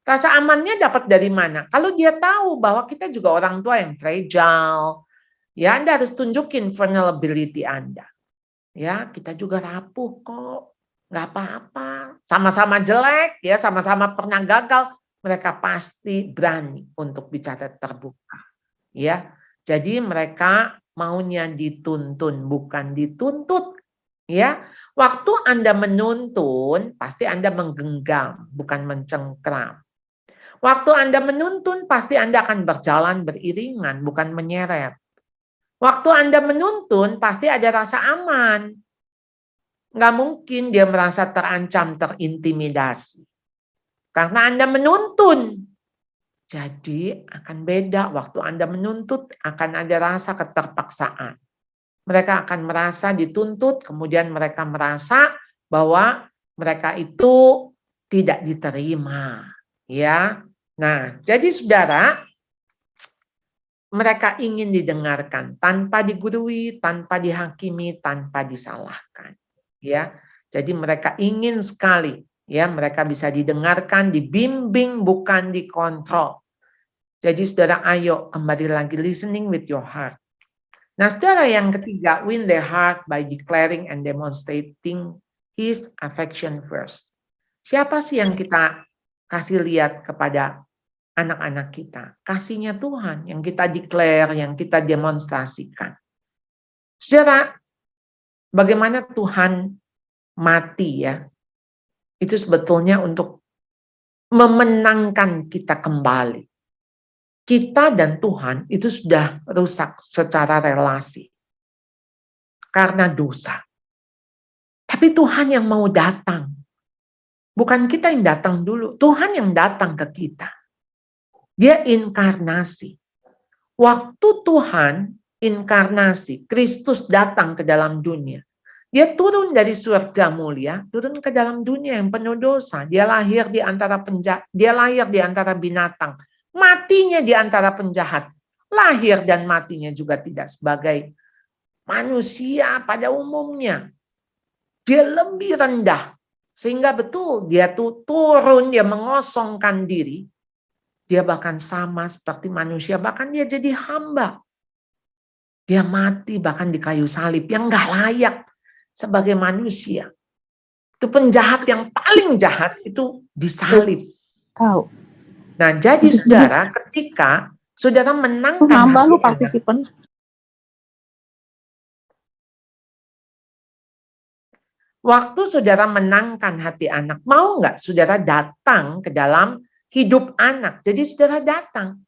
Rasa amannya dapat dari mana? Kalau dia tahu bahwa kita juga orang tua yang fragile, ya Anda harus tunjukin vulnerability Anda. Ya, kita juga rapuh kok, nggak apa-apa. Sama-sama jelek, ya sama-sama pernah gagal, mereka pasti berani untuk bicara terbuka. Ya, jadi mereka maunya dituntun, bukan dituntut. Ya, waktu Anda menuntun, pasti Anda menggenggam, bukan mencengkram. Waktu Anda menuntun, pasti Anda akan berjalan beriringan, bukan menyeret. Waktu Anda menuntun, pasti ada rasa aman. Nggak mungkin dia merasa terancam, terintimidasi. Karena Anda menuntun. Jadi akan beda waktu Anda menuntut, akan ada rasa keterpaksaan. Mereka akan merasa dituntut, kemudian mereka merasa bahwa mereka itu tidak diterima. Ya, nah jadi saudara, mereka ingin didengarkan tanpa digurui, tanpa dihakimi, tanpa disalahkan. Ya, jadi mereka ingin sekali, ya mereka bisa didengarkan, dibimbing, bukan dikontrol. Jadi saudara, ayo kembali lagi listening with your heart. Nah saudara, yang ketiga, win their heart by declaring and demonstrating his affection first. Siapa sih yang kita kasih lihat kepada anak-anak kita? Kasihnya Tuhan yang kita declare, yang kita demonstrasikan. Saudara, bagaimana Tuhan mati ya? Itu sebetulnya untuk memenangkan kita kembali. Kita dan Tuhan itu sudah rusak secara relasi karena dosa. Tapi Tuhan yang mau datang. Bukan kita yang datang dulu, Tuhan yang datang ke kita. Dia inkarnasi. Waktu Tuhan inkarnasi, Kristus datang ke dalam dunia. Dia turun dari surga mulia, turun ke dalam dunia yang penuh dosa. Dia lahir di antara binatang. Matinya di antara penjahat. Lahir dan matinya juga tidak sebagai manusia pada umumnya. Dia lebih rendah. Sehingga betul dia tuh turun, dia mengosongkan diri. Dia bahkan sama seperti manusia, bahkan dia jadi hamba. Dia mati bahkan di kayu salib yang gak layak sebagai manusia. Itu penjahat yang paling jahat itu disalib. Tahu. Nah, jadi saudara, ketika saudara menangkan nambah lu hati partisipan. waktu saudara menangkan hati anak, mau nggak saudara datang ke dalam hidup anak? Jadi saudara datang.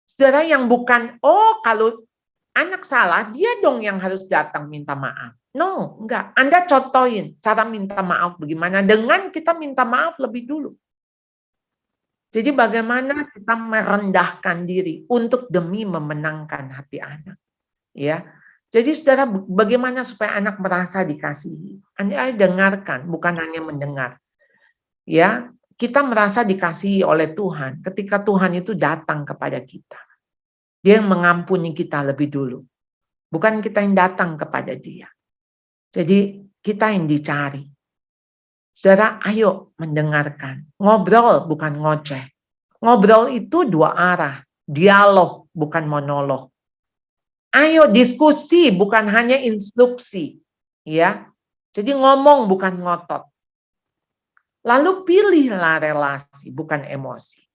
Saudara yang bukan, oh kalau anak salah, dia dong yang harus datang minta maaf. No, enggak. Anda contohin cara minta maaf bagaimana dengan kita minta maaf lebih dulu. Jadi bagaimana kita merendahkan diri untuk demi memenangkan hati anak. Ya. Jadi saudara, bagaimana supaya anak merasa dikasihi? Anda dengarkan, bukan hanya mendengar. Ya, kita merasa dikasihi oleh Tuhan ketika Tuhan itu datang kepada kita. Dia yang mengampuni kita lebih dulu. Bukan kita yang datang kepada dia. Jadi kita yang dicari. Saudara, ayo mendengarkan. Ngobrol bukan ngoceh. Ngobrol itu dua arah. Dialog bukan monolog. Ayo diskusi bukan hanya instruksi. Ya. Jadi ngomong bukan ngotot. Lalu pilihlah relasi bukan emosi.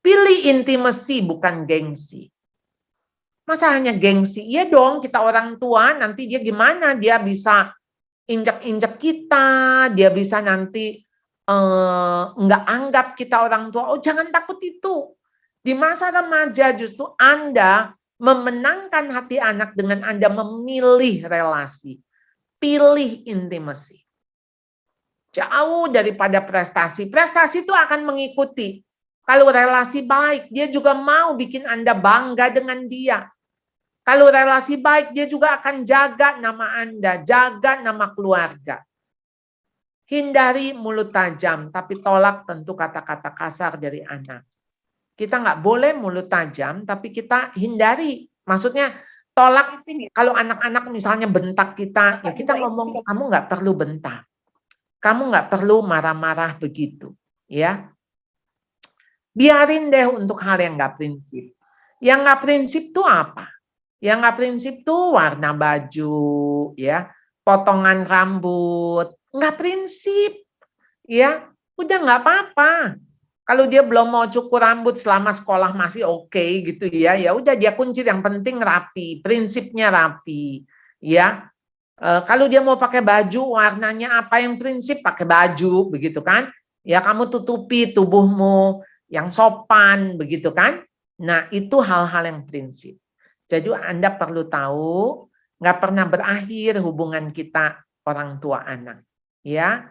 Pilih intimasi bukan gengsi. Masa hanya gengsi? Iya dong, kita orang tua, nanti dia gimana? Dia bisa injak-injak kita, dia bisa nanti nggak anggap kita orang tua. Oh, jangan takut itu. Di masa remaja justru Anda memenangkan hati anak dengan Anda memilih relasi. Pilih intimasi. Jauh daripada prestasi. Prestasi itu akan mengikuti. Kalau relasi baik, dia juga mau bikin Anda bangga dengan dia. Kalau relasi baik, dia juga akan jaga nama Anda, jaga nama keluarga. Hindari mulut tajam, tapi tolak tentu kata-kata kasar dari anak. Kita nggak boleh mulut tajam, tapi kita hindari. Maksudnya tolak, kalau anak-anak misalnya bentak kita, ya kita ngomong, kamu nggak perlu bentak. Kamu nggak perlu marah-marah begitu. Ya, biarin deh untuk hal yang nggak prinsip. Yang nggak prinsip tuh apa? Yang nggak prinsip tuh warna baju, ya, potongan rambut, nggak prinsip, ya, udah nggak apa-apa. Kalau dia belum mau cukur rambut selama sekolah masih oke gitu ya, ya udah dia kunci, yang penting rapi, prinsipnya rapi, ya. Kalau dia mau pakai baju warnanya apa yang prinsip, pakai baju begitu kan? Ya kamu tutupi tubuhmu yang sopan begitu kan? Nah itu hal-hal yang prinsip. Jadi Anda perlu tahu, nggak pernah berakhir hubungan kita orang tua anak, ya.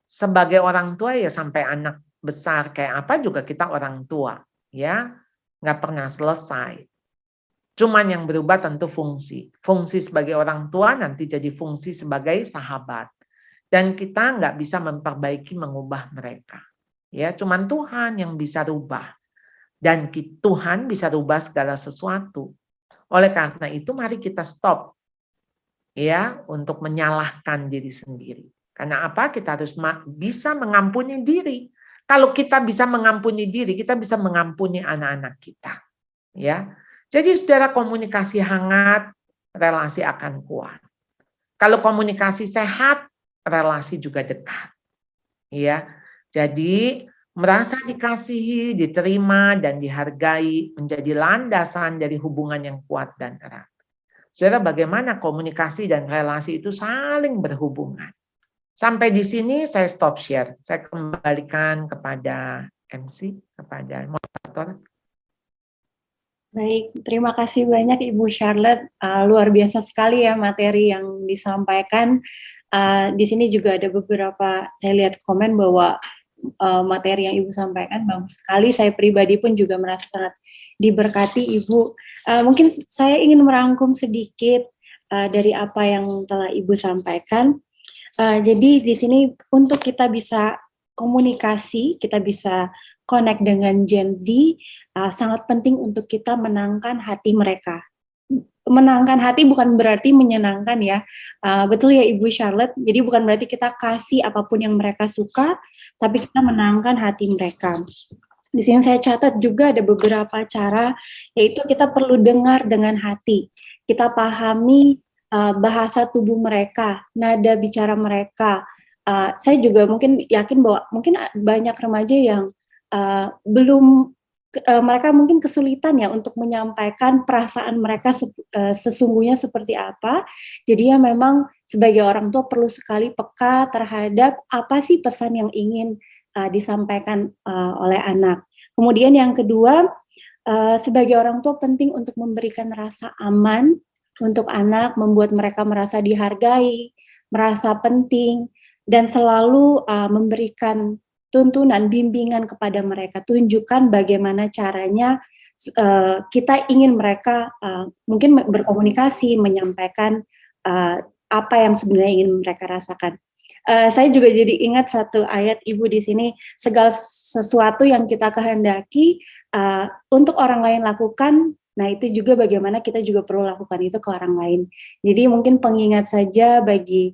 Sebagai orang tua ya sampai anak besar kayak apa juga kita orang tua, ya, nggak pernah selesai. Cuman yang berubah tentu fungsi. Fungsi sebagai orang tua nanti jadi fungsi sebagai sahabat. Dan kita nggak bisa memperbaiki, mengubah mereka. Ya, cuman Tuhan yang bisa rubah. Dan Tuhan bisa rubah segala sesuatu. Oleh karena itu mari kita stop, ya, untuk menyalahkan diri sendiri. Karena apa? Kita harus bisa mengampuni diri. Kalau kita bisa mengampuni diri, kita bisa mengampuni anak-anak kita. Ya, jadi saudara, komunikasi hangat, relasi akan kuat. Kalau komunikasi sehat, relasi juga dekat. Ya, jadi merasa dikasihi, diterima, dan dihargai menjadi landasan dari hubungan yang kuat dan erat. Saudara, bagaimana komunikasi dan relasi itu saling berhubungan. Sampai di sini saya stop share. Saya kembalikan kepada MC, kepada moderator. Baik, terima kasih banyak Ibu Charlotte. Luar biasa sekali ya materi yang disampaikan. Di sini juga ada beberapa, saya lihat komen bahwa materi yang Ibu sampaikan bagus sekali. Saya pribadi pun juga merasa sangat diberkati Ibu. Mungkin saya ingin merangkum sedikit dari apa yang telah Ibu sampaikan. Jadi di sini untuk kita bisa komunikasi, kita bisa connect dengan Gen Z, sangat penting untuk kita menangkan hati mereka. Menangkan hati bukan berarti menyenangkan ya, betul ya Ibu Charlotte. Jadi bukan berarti kita kasih apapun yang mereka suka, tapi kita menangkan hati mereka. Di sini saya catat juga ada beberapa cara, yaitu kita perlu dengar dengan hati. Kita pahami bahasa tubuh mereka, nada bicara mereka. Saya juga mungkin yakin bahwa mungkin banyak remaja yang mereka mungkin kesulitan ya untuk menyampaikan perasaan mereka sesungguhnya seperti apa. Jadi ya memang sebagai orang tua perlu sekali peka terhadap apa sih pesan yang ingin disampaikan oleh anak. Kemudian yang kedua, sebagai orang tua penting untuk memberikan rasa aman untuk anak, membuat mereka merasa dihargai, merasa penting, dan selalu memberikan tuntunan, bimbingan kepada mereka. Tunjukkan bagaimana caranya kita ingin mereka mungkin berkomunikasi, menyampaikan apa yang sebenarnya ingin mereka rasakan. Saya juga jadi ingat satu ayat Ibu di sini, segala sesuatu yang kita kehendaki untuk orang lain lakukan, nah itu juga bagaimana kita juga perlu lakukan itu ke orang lain. Jadi mungkin pengingat saja bagi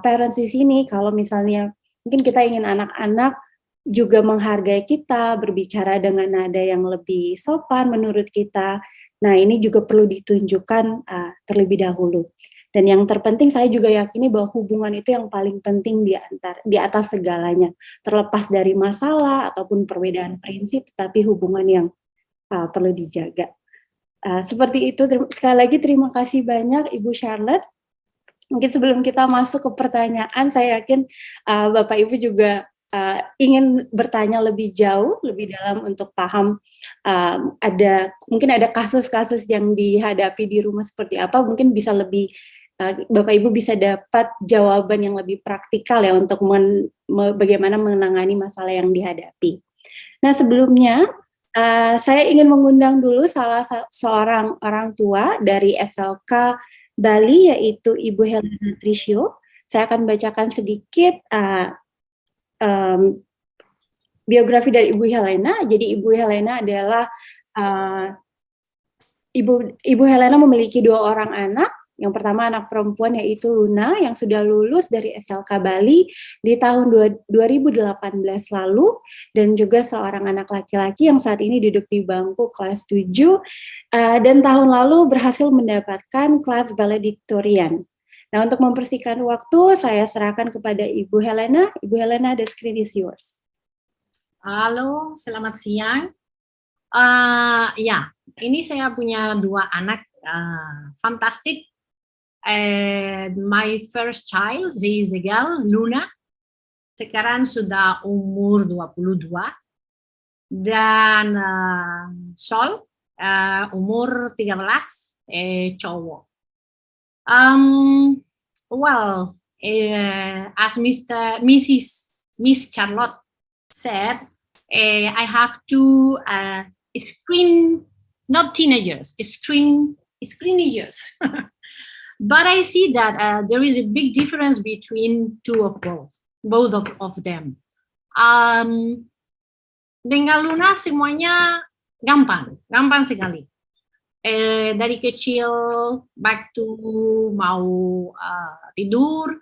parents di sini, kalau misalnya mungkin kita ingin anak-anak juga menghargai kita, berbicara dengan nada yang lebih sopan menurut kita. Nah ini juga perlu ditunjukkan terlebih dahulu. Dan yang terpenting saya juga yakini bahwa hubungan itu yang paling penting di atas segalanya. Terlepas dari masalah ataupun perbedaan prinsip, tapi hubungan yang perlu dijaga. Seperti itu, sekali lagi terima kasih banyak Ibu Charlotte. Mungkin sebelum kita masuk ke pertanyaan, saya yakin Bapak Ibu juga ingin bertanya lebih jauh, lebih dalam untuk paham mungkin ada kasus-kasus yang dihadapi di rumah seperti apa, mungkin bisa lebih Bapak Ibu bisa dapat jawaban yang lebih praktikal ya untuk bagaimana menangani masalah yang dihadapi. Nah sebelumnya saya ingin mengundang dulu salah seorang orang tua dari SLK Bali, yaitu Ibu Helena Trisio. Saya akan bacakan sedikit biografi dari Ibu Helena. Jadi Ibu Helena adalah Ibu Helena memiliki 2 orang anak. Yang pertama anak perempuan yaitu Luna yang sudah lulus dari SLK Bali di tahun 2018 lalu, dan juga seorang anak laki-laki yang saat ini duduk di bangku kelas 7 dan tahun lalu berhasil mendapatkan kelas valedictorian. Nah, untuk mempersingkat waktu, saya serahkan kepada Ibu Helena. Ibu Helena, the screen is yours. Halo, selamat siang. Ya, ini saya punya 2 anak fantastic. My first child, she is a girl, Luna. Sekarang sudah umur 22. Dan Sol, umur 13, cowok. Well, as Miss Charlotte said, I have 2 not teenagers, screenagers. But I see that there is a big difference between both of them. Dengan Luna semuanya gampang sekali. Dari kecil waktu mau tidur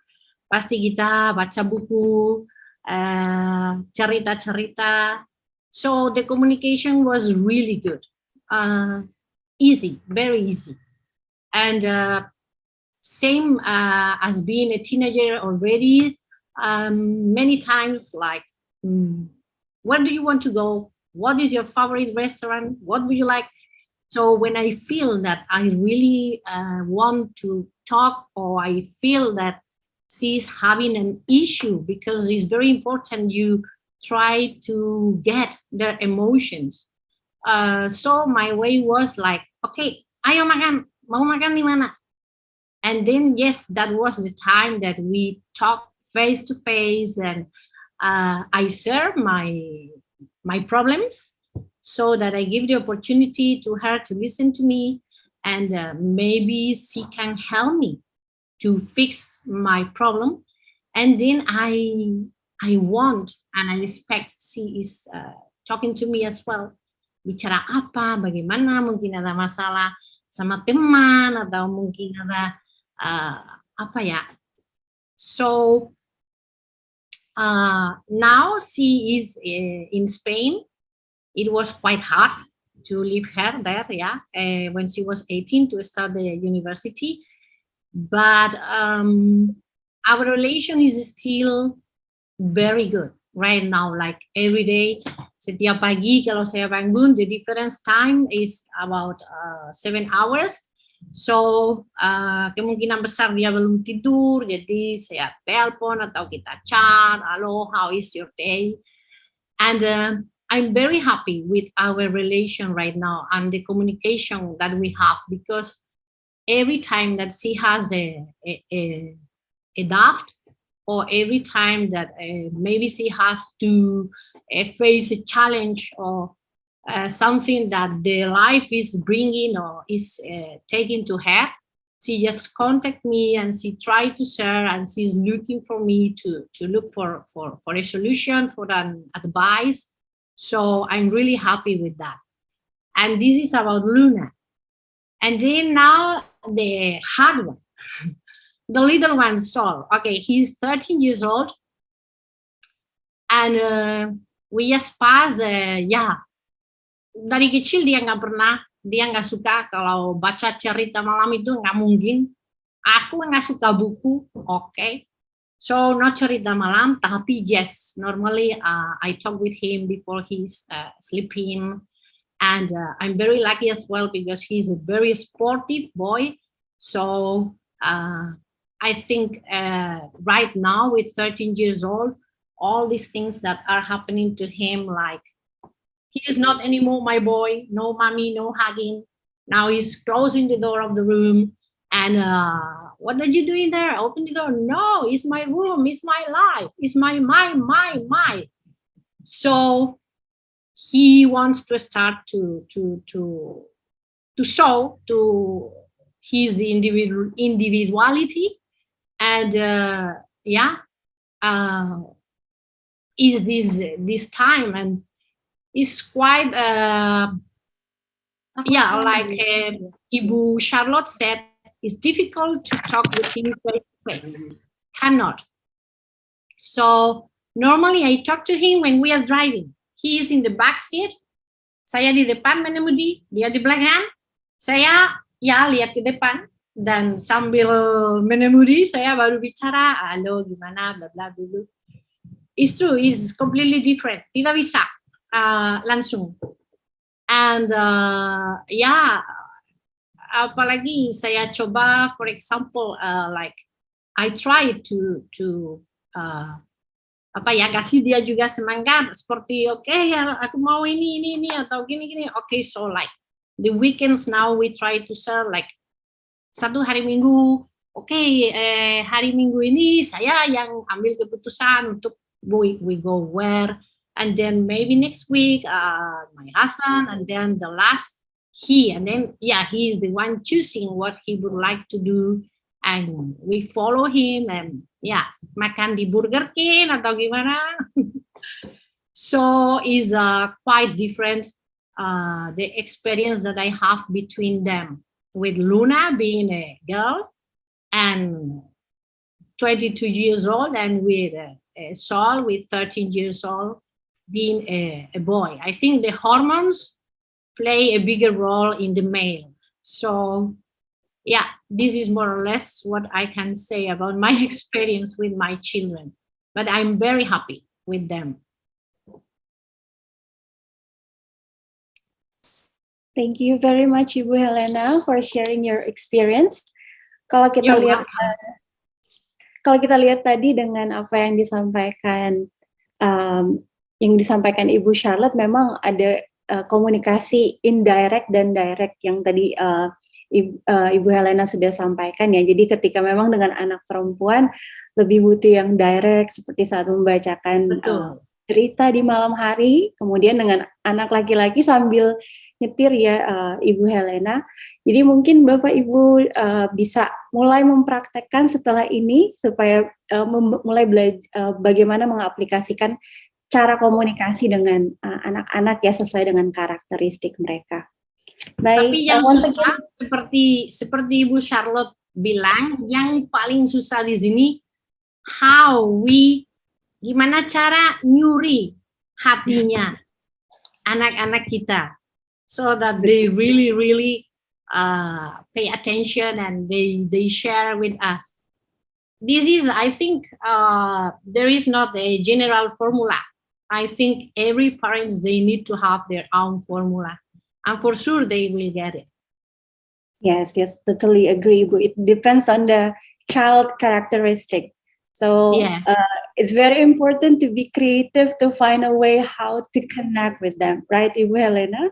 pasti kita baca buku, cerita-cerita. So the communication was really good, easy, very easy, and same as being a teenager already. Many times like, where do you want to go? What is your favorite restaurant? What would you like? So when I feel that I really want to talk, or I feel that she's having an issue, because it's very important you try to get their emotions. So my way was like, okay, ayo makan, mau makan di mana? And then, yes, that was the time that we talked face to face, and I share my problems, so that I give the opportunity to her to listen to me, and maybe she can help me to fix my problem. And then I want and I expect she is talking to me as well. Bicara apa, bagaimana, mungkin ada masalah sama teman, atau mungkin ada apa ya. So now she is in Spain. It was quite hard to leave her there, when she was 18 to start the university. But our relation is still very good right now. Like every day, setiap pagi kalau saya bangun, the difference time is about 7 hours. So kemungkinan besar dia belum tidur, jadi saya telepon atau kita chat, halo, how is your day? And I'm very happy with our relation right now and the communication that we have, because every time that she has a doubt, or every time that maybe she has to face a challenge, or something that the life is bringing or is taking to her, she just contact me and she try to share, and she's looking for me to look for a solution, for an advice. So I'm really happy with that. And this is about Luna. And then now the hard one, the little one, Sol. Okay, he's 13 years old, and we just passed, dari kecil dia nggak suka kalau baca cerita malam, itu nggak mungkin. Aku nggak suka buku, okay. So not cerita malam, tapi yes, normally I talk with him before he's sleeping, and I'm very lucky as well because he's a very sportive boy. So I think right now with 13 years old, all these things that are happening to him, like, he is not anymore my boy, no mommy, no hugging. Now he's closing the door of the room, and what did you do in there? Open the door. No, it's my room, it's my life, it's my. So he wants to start to show to his individuality, and is this time, and it's quite like Ibu Charlotte said, it's difficult to talk with him face to face. Cannot. So normally I talk to him when we are driving. He is in the back seat, saya di depan mengemudi, dia di belakang. Saya lihat ke depan, dan sambil mengemudi saya baru bicara, halo gimana, bla bla dulu. It's true, it's completely different. Tidak bisa langsung. And apalagi saya coba, for example, like I try to kasih dia juga semangat seperti ya aku mau ini atau gini so like the weekends now we try to share like satu hari Minggu hari Minggu ini saya yang ambil keputusan untuk we go where, and then maybe next week my husband, and then the last he, and then he is the one choosing what he would like to do, and we follow him, and makan di Burger King atau gimana. So is quite different the experience that I have between them, with Luna being a girl and 22 years old, and with Saul with 13 years old being a boy. I think the hormones play a bigger role in the male. So this is more or less what I can say about my experience with my children, but I'm very happy with them. Thank you very much, Ibu Helena, for sharing your experience. Kalau kita lihat tadi dengan apa yang disampaikan Ibu Charlotte, memang ada komunikasi indirect dan direct yang tadi Ibu Helena sudah sampaikan ya. Jadi ketika memang dengan anak perempuan lebih butuh yang direct, seperti saat membacakan cerita di malam hari, kemudian dengan anak laki-laki sambil nyetir ya Ibu Helena. Jadi mungkin Bapak Ibu bisa mulai mempraktekkan setelah ini supaya mulai belajar bagaimana mengaplikasikan cara komunikasi dengan anak-anak ya sesuai dengan karakteristik mereka. Baik, tapi yang susah seperti Ibu Charlotte bilang, yang paling susah di sini gimana cara nyuri hatinya anak-anak kita, so that they really pay attention and they share with us. This is, I think, there is not a general formula. I think every parents, they need to have their own formula, and for sure they will get it. Yes, totally agree. It depends on the child characteristic. So it's very important to be creative to find a way how to connect with them, right, Ibu Helena?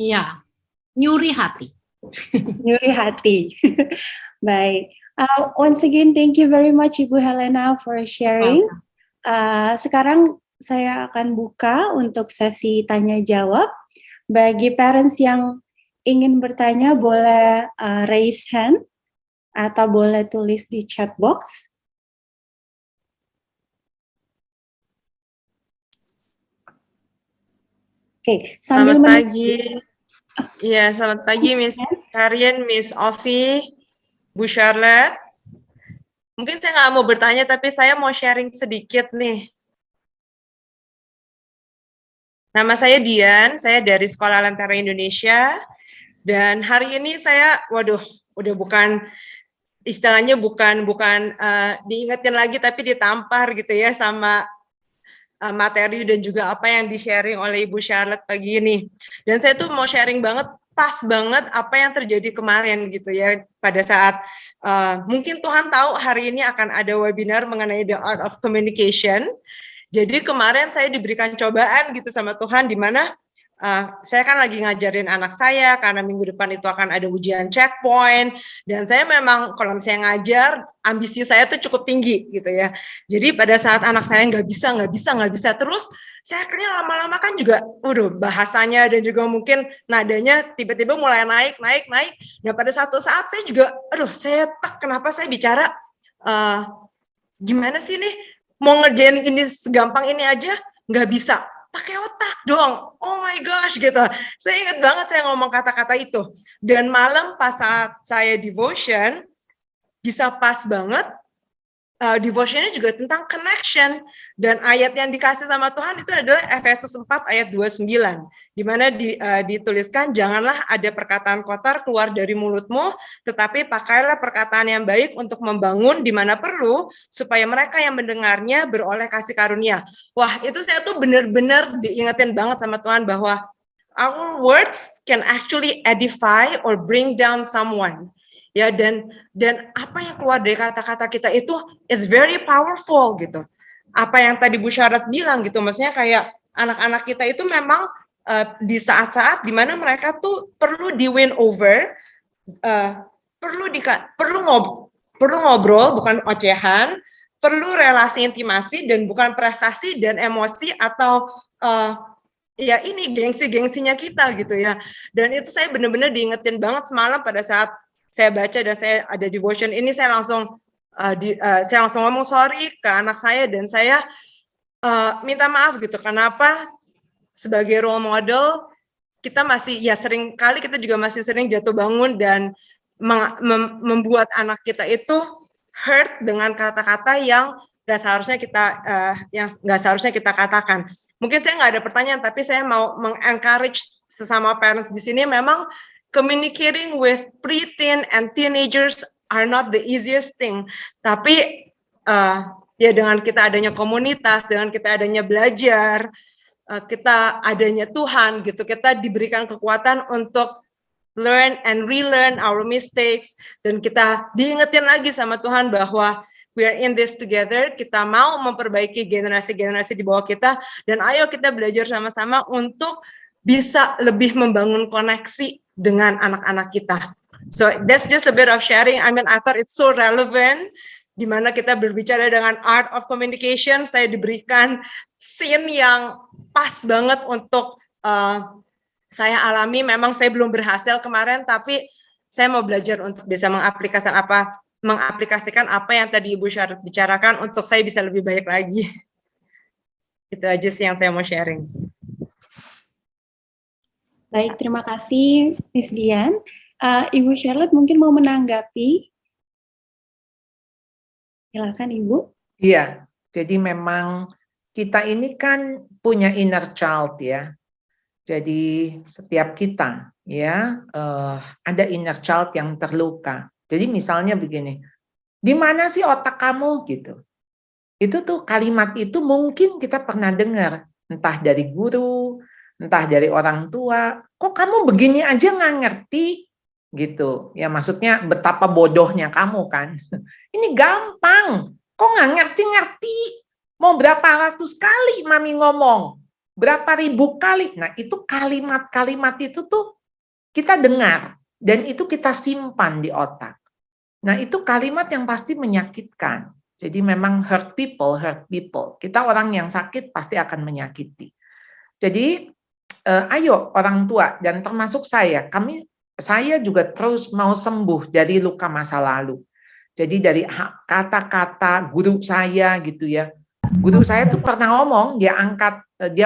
Yeah, nyuri hati. Nyuri hati. Baik. Once again, thank you very much, Ibu Helena, for sharing. Sekarang saya akan buka untuk sesi tanya jawab. Bagi parents yang ingin bertanya, boleh raise hand atau boleh tulis di chat box. Oke, selamat pagi. Iya, selamat pagi Miss Karin, Miss Ovi, Bu Charlotte. Mungkin saya nggak mau bertanya, tapi saya mau sharing sedikit nih. Nama saya Dian, saya dari Sekolah Lentera Indonesia, dan hari ini saya, udah bukan, istilahnya bukan diingetin lagi, tapi ditampar gitu ya sama materi dan juga apa yang di-sharing oleh Ibu Charlotte pagi ini. Dan saya tuh mau sharing banget, pas banget apa yang terjadi kemarin gitu ya, pada saat mungkin Tuhan tahu hari ini akan ada webinar mengenai The Art of Communication. Jadi kemarin saya diberikan cobaan gitu sama Tuhan, di mana saya kan lagi ngajarin anak saya karena minggu depan itu akan ada ujian checkpoint, dan saya memang kalau misalnya ngajar ambisi saya tuh cukup tinggi gitu ya. Jadi pada saat anak saya nggak bisa terus, saya akhirnya lama-lama kan juga bahasanya dan juga mungkin nadanya tiba-tiba mulai naik. Dan pada satu saat saya juga kenapa saya bicara gimana sih nih mau ngerjain ini segampang ini aja nggak bisa, pakai otak dong. Oh my gosh gitu. Saya ingat banget saya ngomong kata-kata itu. Dan malam pas saat saya devotion bisa pas banget. Devotionnya juga tentang connection, dan ayat yang dikasih sama Tuhan itu adalah Efesus 4 ayat 29, di mana dituliskan, janganlah ada perkataan kotor keluar dari mulutmu, tetapi pakailah perkataan yang baik untuk membangun di mana perlu, supaya mereka yang mendengarnya beroleh kasih karunia. Wah, itu saya tuh benar-benar diingetin banget sama Tuhan bahwa our words can actually edify or bring down someone. Ya, dan apa yang keluar dari kata-kata kita itu is very powerful gitu. Apa yang tadi Bu Charlotte bilang gitu, maksudnya kayak anak-anak kita itu memang di saat-saat dimana mereka tuh perlu di win over, perlu ngobrol bukan ocehan, perlu relasi intimasi dan bukan prestasi dan emosi atau ya ini gengsi-gengsinya kita gitu ya. Dan itu saya benar-benar diingetin banget semalam pada saat saya baca dan saya ada devotion ini, saya langsung ngomong sorry ke anak saya, dan saya minta maaf gitu, kenapa sebagai role model kita masih, ya sering kali kita juga masih sering jatuh bangun dan membuat anak kita itu hurt dengan kata-kata yang nggak seharusnya kita katakan. Mungkin saya nggak ada pertanyaan, tapi saya mau mengencourage sesama parents di sini, memang communicating with preteen and teenagers are not the easiest thing. Tapi ya dengan kita adanya komunitas, dengan kita adanya belajar, kita adanya Tuhan gitu, kita diberikan kekuatan untuk learn and relearn our mistakes, dan kita diingetin lagi sama Tuhan bahwa we are in this together, kita mau memperbaiki generasi-generasi di bawah kita, dan ayo kita belajar sama-sama untuk bisa lebih membangun koneksi dengan anak-anak kita. So that's just a bit of sharing. I mean, I thought it's so relevant. Di mana kita berbicara dengan art of communication, saya diberikan scene yang pas banget untuk saya alami. Memang saya belum berhasil kemarin, tapi saya mau belajar untuk bisa mengaplikasikan apa yang tadi Ibu Charlotte bicarakan untuk saya bisa lebih baik lagi. Itu aja sih yang saya mau sharing. Baik, terima kasih Miss Dian. Ibu Charlotte mungkin mau menanggapi. Silakan Ibu. Iya, jadi memang kita ini kan punya inner child ya. Jadi setiap kita ya ada inner child yang terluka. Jadi misalnya begini, di mana sih otak kamu gitu? Itu tuh kalimat itu mungkin kita pernah dengar, entah dari guru, entah dari orang tua, kok kamu begini aja nggak ngerti gitu ya, maksudnya betapa bodohnya kamu kan. Ini gampang, kok nggak ngerti-ngerti, mau berapa ratus kali mami ngomong, berapa ribu kali. Nah itu kalimat-kalimat itu tuh kita dengar dan itu kita simpan di otak. Nah itu kalimat yang pasti menyakitkan. Jadi memang hurt people. Kita orang yang sakit pasti akan menyakiti. Jadi ayo orang tua dan termasuk saya juga terus mau sembuh dari luka masa lalu. Jadi dari kata-kata guru saya gitu ya. Guru saya tuh pernah ngomong, dia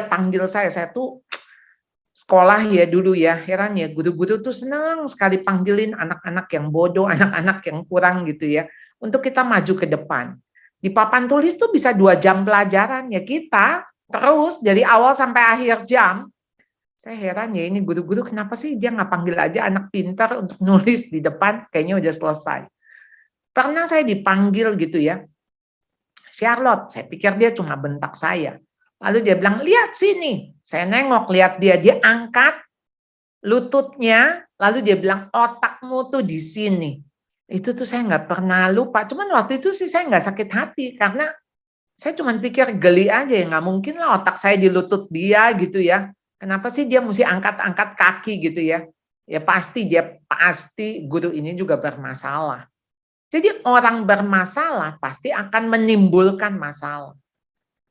panggil saya tuh sekolah ya dulu ya, heran ya, guru-guru tuh senang sekali panggilin anak-anak yang bodoh, anak-anak yang kurang gitu ya, untuk kita maju ke depan. Di papan tulis tuh bisa 2 jam pelajaran ya, kita terus dari awal sampai akhir jam. Saya heran ya, ini guru-guru kenapa sih dia nggak panggil aja anak pintar untuk nulis di depan, kayaknya udah selesai. Pernah saya dipanggil gitu ya, Charlotte, saya pikir dia cuma bentak saya. Lalu dia bilang, lihat sini. Saya nengok, lihat dia angkat lututnya, lalu dia bilang, otakmu tuh di sini. Itu tuh saya nggak pernah lupa. Cuman waktu itu sih saya nggak sakit hati, karena saya cuma pikir geli aja ya, nggak mungkin lah otak saya di lutut dia gitu ya. Kenapa sih dia mesti angkat-angkat kaki gitu ya? Ya pasti guru ini juga bermasalah. Jadi orang bermasalah pasti akan menimbulkan masalah.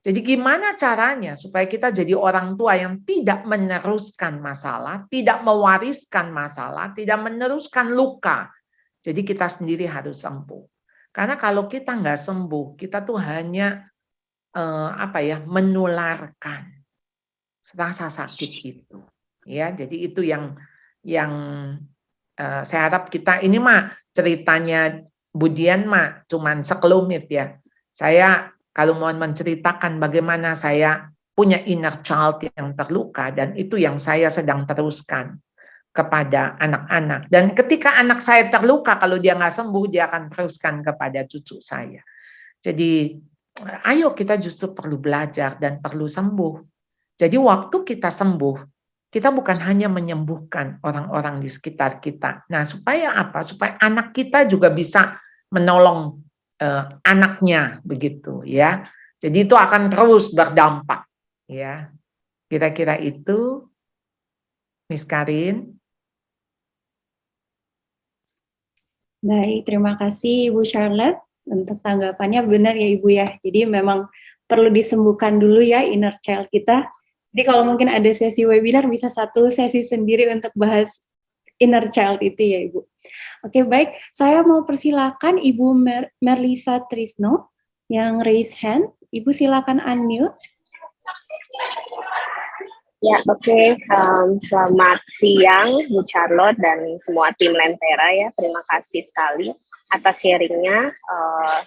Jadi gimana caranya supaya kita jadi orang tua yang tidak meneruskan masalah, tidak mewariskan masalah, tidak meneruskan luka. Jadi kita sendiri harus sembuh. Karena kalau kita nggak sembuh, kita tuh hanya menularkan rasa sakit itu. Ya, jadi itu yang saya harap kita ini mah ceritanya Bu Dian mah cuman sekelumit ya. Saya kalau mau menceritakan bagaimana saya punya inner child yang terluka dan itu yang saya sedang teruskan kepada anak-anak. Dan ketika anak saya terluka, kalau dia nggak sembuh, dia akan teruskan kepada cucu saya. Jadi ayo kita justru perlu belajar dan perlu sembuh. Jadi waktu kita sembuh, kita bukan hanya menyembuhkan orang-orang di sekitar kita. Nah, supaya apa? Supaya anak kita juga bisa menolong anaknya begitu ya. Jadi itu akan terus berdampak ya. Kira-kira itu, Miss Karin. Baik, terima kasih Ibu Charlotte untuk tanggapannya. Benar ya Ibu ya, jadi memang perlu disembuhkan dulu ya inner child kita. Jadi kalau mungkin ada sesi webinar bisa satu sesi sendiri untuk bahas inner child itu ya Ibu. Oke baik, saya mau persilakan Ibu Merlisa Trisno yang raise hand. Ibu silakan unmute. Ya, oke. Selamat siang Bu Charlotte dan semua tim Lentera ya. Terima kasih sekali atas sharingnya.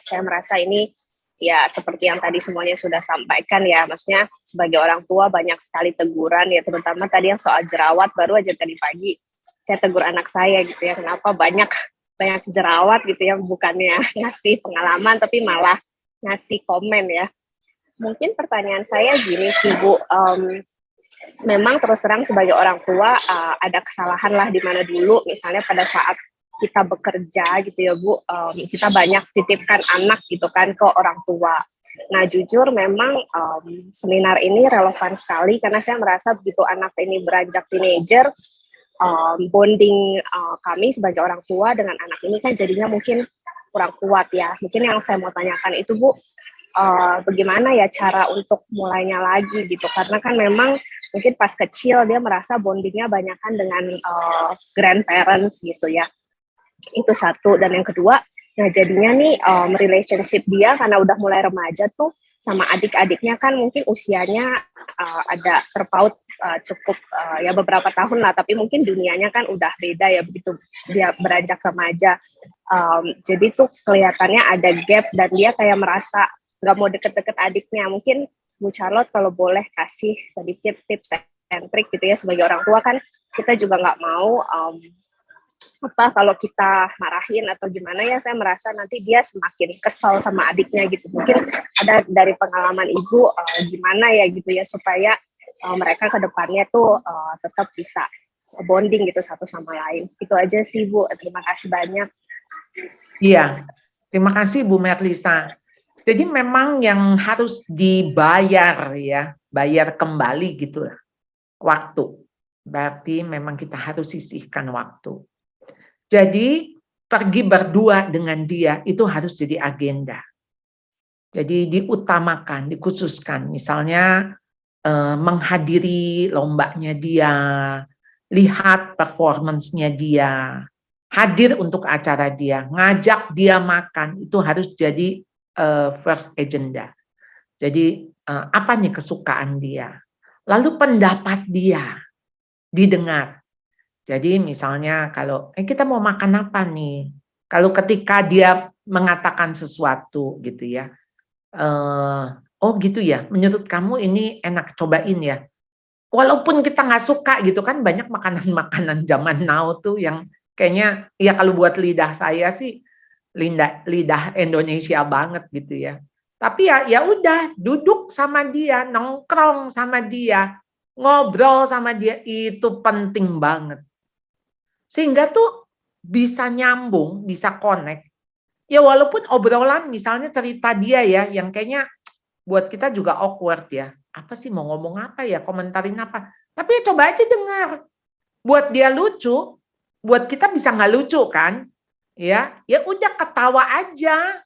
Saya merasa ini ya seperti yang tadi semuanya sudah sampaikan ya. Maksudnya sebagai orang tua banyak sekali teguran ya, terutama tadi yang soal jerawat. Baru aja tadi pagi saya tegur anak saya gitu ya, kenapa banyak jerawat gitu ya, bukannya ngasih pengalaman tapi malah ngasih komen ya. Mungkin pertanyaan saya gini sih Bu, memang terus terang sebagai orang tua ada kesalahan lah di mana dulu misalnya pada saat kita bekerja gitu ya Bu, kita banyak titipkan anak gitu kan ke orang tua. Nah jujur memang seminar ini relevan sekali karena saya merasa begitu anak ini beranjak teenager, bonding kami sebagai orang tua dengan anak ini kan jadinya mungkin kurang kuat ya. Mungkin yang saya mau tanyakan itu Bu, bagaimana ya cara untuk mulainya lagi gitu, karena kan memang mungkin pas kecil dia merasa bondingnya banyakan dengan grandparents gitu ya. Itu satu. Dan yang kedua, nah jadinya nih relationship dia karena udah mulai remaja tuh sama adik-adiknya kan mungkin usianya ada terpaut cukup ya beberapa tahun lah, tapi mungkin dunianya kan udah beda ya begitu dia beranjak remaja. Jadi tuh kelihatannya ada gap dan dia kayak merasa nggak mau deket-deket adiknya. Mungkin Bu Charlotte kalau boleh kasih sedikit tips and trik gitu ya, sebagai orang tua kan kita juga nggak mau kalau kita marahin atau gimana ya, saya merasa nanti dia semakin kesal sama adiknya gitu. Mungkin ada dari pengalaman Ibu gimana ya gitu ya supaya mereka ke depannya tuh tetap bisa bonding gitu satu sama lain. Itu aja sih Bu, terima kasih banyak. Iya, terima kasih Bu Merlisa. Jadi memang yang harus dibayar ya, bayar kembali gitu waktu. Berarti memang kita harus sisihkan waktu. Jadi pergi berdua dengan dia itu harus jadi agenda. Jadi diutamakan, dikhususkan. Misalnya menghadiri lombanya dia, lihat performance-nya dia, hadir untuk acara dia, ngajak dia makan, itu harus jadi first agenda. Jadi apa nih kesukaan dia? Lalu pendapat dia didengar. Jadi misalnya kalau kita mau makan apa nih? Kalau ketika dia mengatakan sesuatu gitu ya, oh gitu ya, menurut kamu ini enak, cobain ya. Walaupun kita nggak suka gitu kan, banyak makanan-makanan zaman now tuh yang kayaknya ya kalau buat lidah saya sih lidah Indonesia banget gitu ya. Tapi ya udah duduk sama dia, nongkrong sama dia, ngobrol sama dia, itu penting banget. Sehingga tuh bisa nyambung, bisa connect. Ya walaupun obrolan misalnya cerita dia ya yang kayaknya buat kita juga awkward ya. Apa sih mau ngomong apa ya, komentarin apa. Tapi ya coba aja dengar. Buat dia lucu, buat kita bisa nggak lucu kan? Ya udah ketawa aja.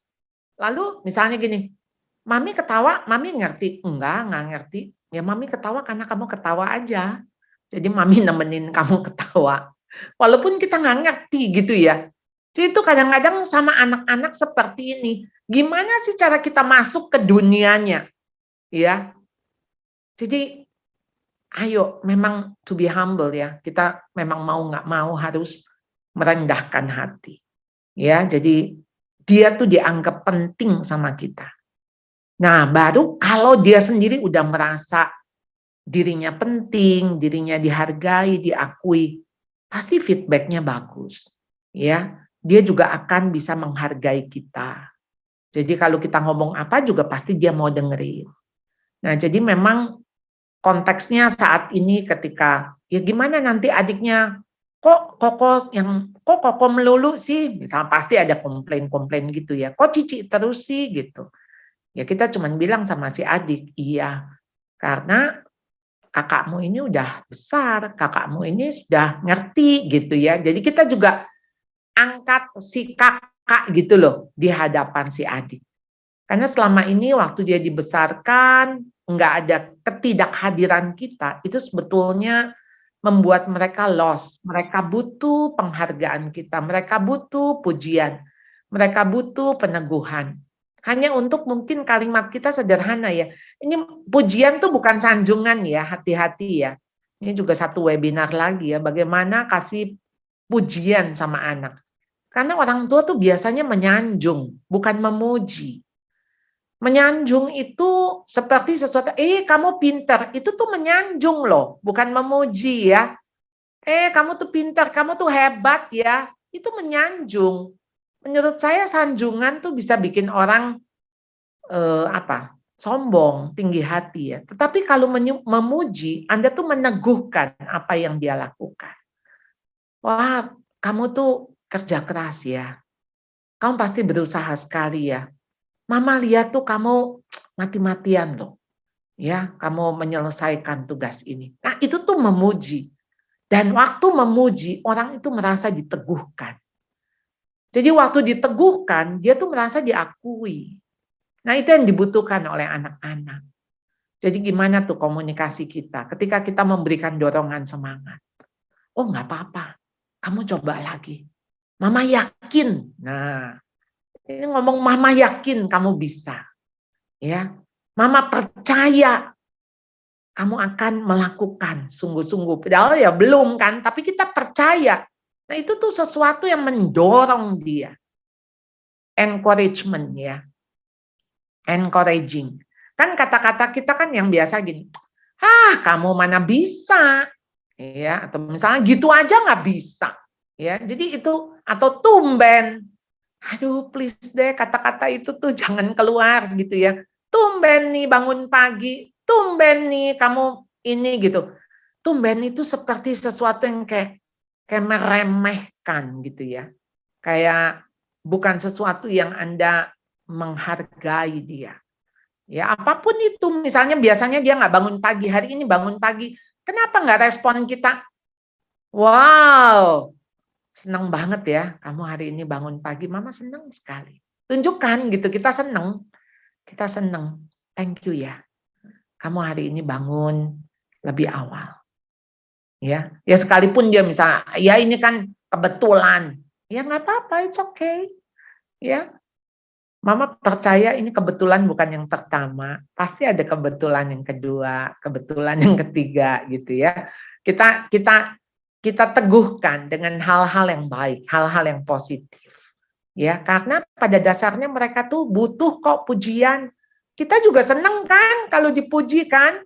Lalu misalnya gini, Mami ketawa, Mami ngerti? Enggak ngerti. Ya Mami ketawa karena kamu ketawa aja. Jadi Mami nemenin kamu ketawa. Walaupun kita nggak ngerti gitu ya. Jadi itu kadang-kadang sama anak-anak seperti ini. Gimana sih cara kita masuk ke dunianya? Ya. Jadi ayo memang to be humble ya. Kita memang mau nggak mau harus merendahkan hati. Ya, jadi dia tuh dianggap penting sama kita. Nah, baru kalau dia sendiri udah merasa dirinya penting, dirinya dihargai, diakui, pasti feedbacknya bagus. Ya, dia juga akan bisa menghargai kita. Jadi kalau kita ngomong apa juga pasti dia mau dengerin. Nah, jadi memang konteksnya saat ini ketika ya gimana nanti adiknya kok koko melulu sih, misalnya pasti ada komplain-komplain gitu ya. Kok Cici terus sih gitu. Ya kita cuma bilang sama si adik, iya. Karena kakakmu ini udah besar, kakakmu ini sudah ngerti gitu ya. Jadi kita juga angkat si kakak gitu loh di hadapan si adik. Karena selama ini waktu dia dibesarkan, nggak ada ketidakhadiran kita, itu sebetulnya membuat mereka lost. Mereka butuh penghargaan kita, mereka butuh pujian, mereka butuh peneguhan. Hanya untuk mungkin kalimat kita sederhana ya. Ini pujian tuh bukan sanjungan ya, hati-hati ya. Ini juga satu webinar lagi ya, bagaimana kasih pujian sama anak. Karena orang tua tuh biasanya menyanjung, bukan memuji. Menyanjung itu seperti sesuatu, kamu pintar, itu tuh menyanjung loh, bukan memuji ya. Kamu tuh pintar, kamu tuh hebat ya, itu menyanjung. Menurut saya sanjungan tuh bisa bikin orang sombong, tinggi hati ya. Tetapi kalau memuji, Anda tuh meneguhkan apa yang dia lakukan. Wah, kamu tuh kerja keras ya, kamu pasti berusaha sekali ya. Mama lihat tuh kamu mati-matian loh. Ya, kamu menyelesaikan tugas ini. Nah, itu tuh memuji. Dan waktu memuji, orang itu merasa diteguhkan. Jadi waktu diteguhkan, dia tuh merasa diakui. Nah, itu yang dibutuhkan oleh anak-anak. Jadi gimana tuh komunikasi kita ketika kita memberikan dorongan semangat. Oh, nggak apa-apa, kamu coba lagi. Mama yakin. Nah, ini ngomong mama yakin kamu bisa. Ya, mama percaya kamu akan melakukan sungguh-sungguh. Padahal ya belum kan, tapi kita percaya. Nah, itu tuh sesuatu yang mendorong dia. Encouragement ya. Encouraging. Kan kata-kata kita kan yang biasa gini. Kamu mana bisa? Ya, atau misalnya gitu aja nggak bisa. Ya, jadi itu atau tumben. Aduh, please deh kata-kata itu tuh jangan keluar gitu ya. Tumben nih bangun pagi, tumben nih kamu ini gitu. Tumben itu seperti sesuatu yang kayak meremehkan gitu ya. Kayak bukan sesuatu yang Anda menghargai dia. Ya apapun itu, misalnya biasanya dia nggak bangun pagi, hari ini bangun pagi. Kenapa nggak respon kita? Wow, senang banget ya kamu hari ini bangun pagi, mama senang sekali. Tunjukkan gitu, kita senang. Kita senang, thank you ya. Kamu hari ini bangun lebih awal. Ya sekalipun dia misalnya, ya ini kan kebetulan. Ya nggak apa-apa, it's okay. Ya, mama percaya ini kebetulan bukan yang pertama. Pasti ada kebetulan yang kedua, kebetulan yang ketiga gitu ya. Kita teguhkan dengan hal-hal yang baik, hal-hal yang positif. Ya, karena pada dasarnya mereka tuh butuh kok pujian. Kita juga seneng kan kalau dipuji kan?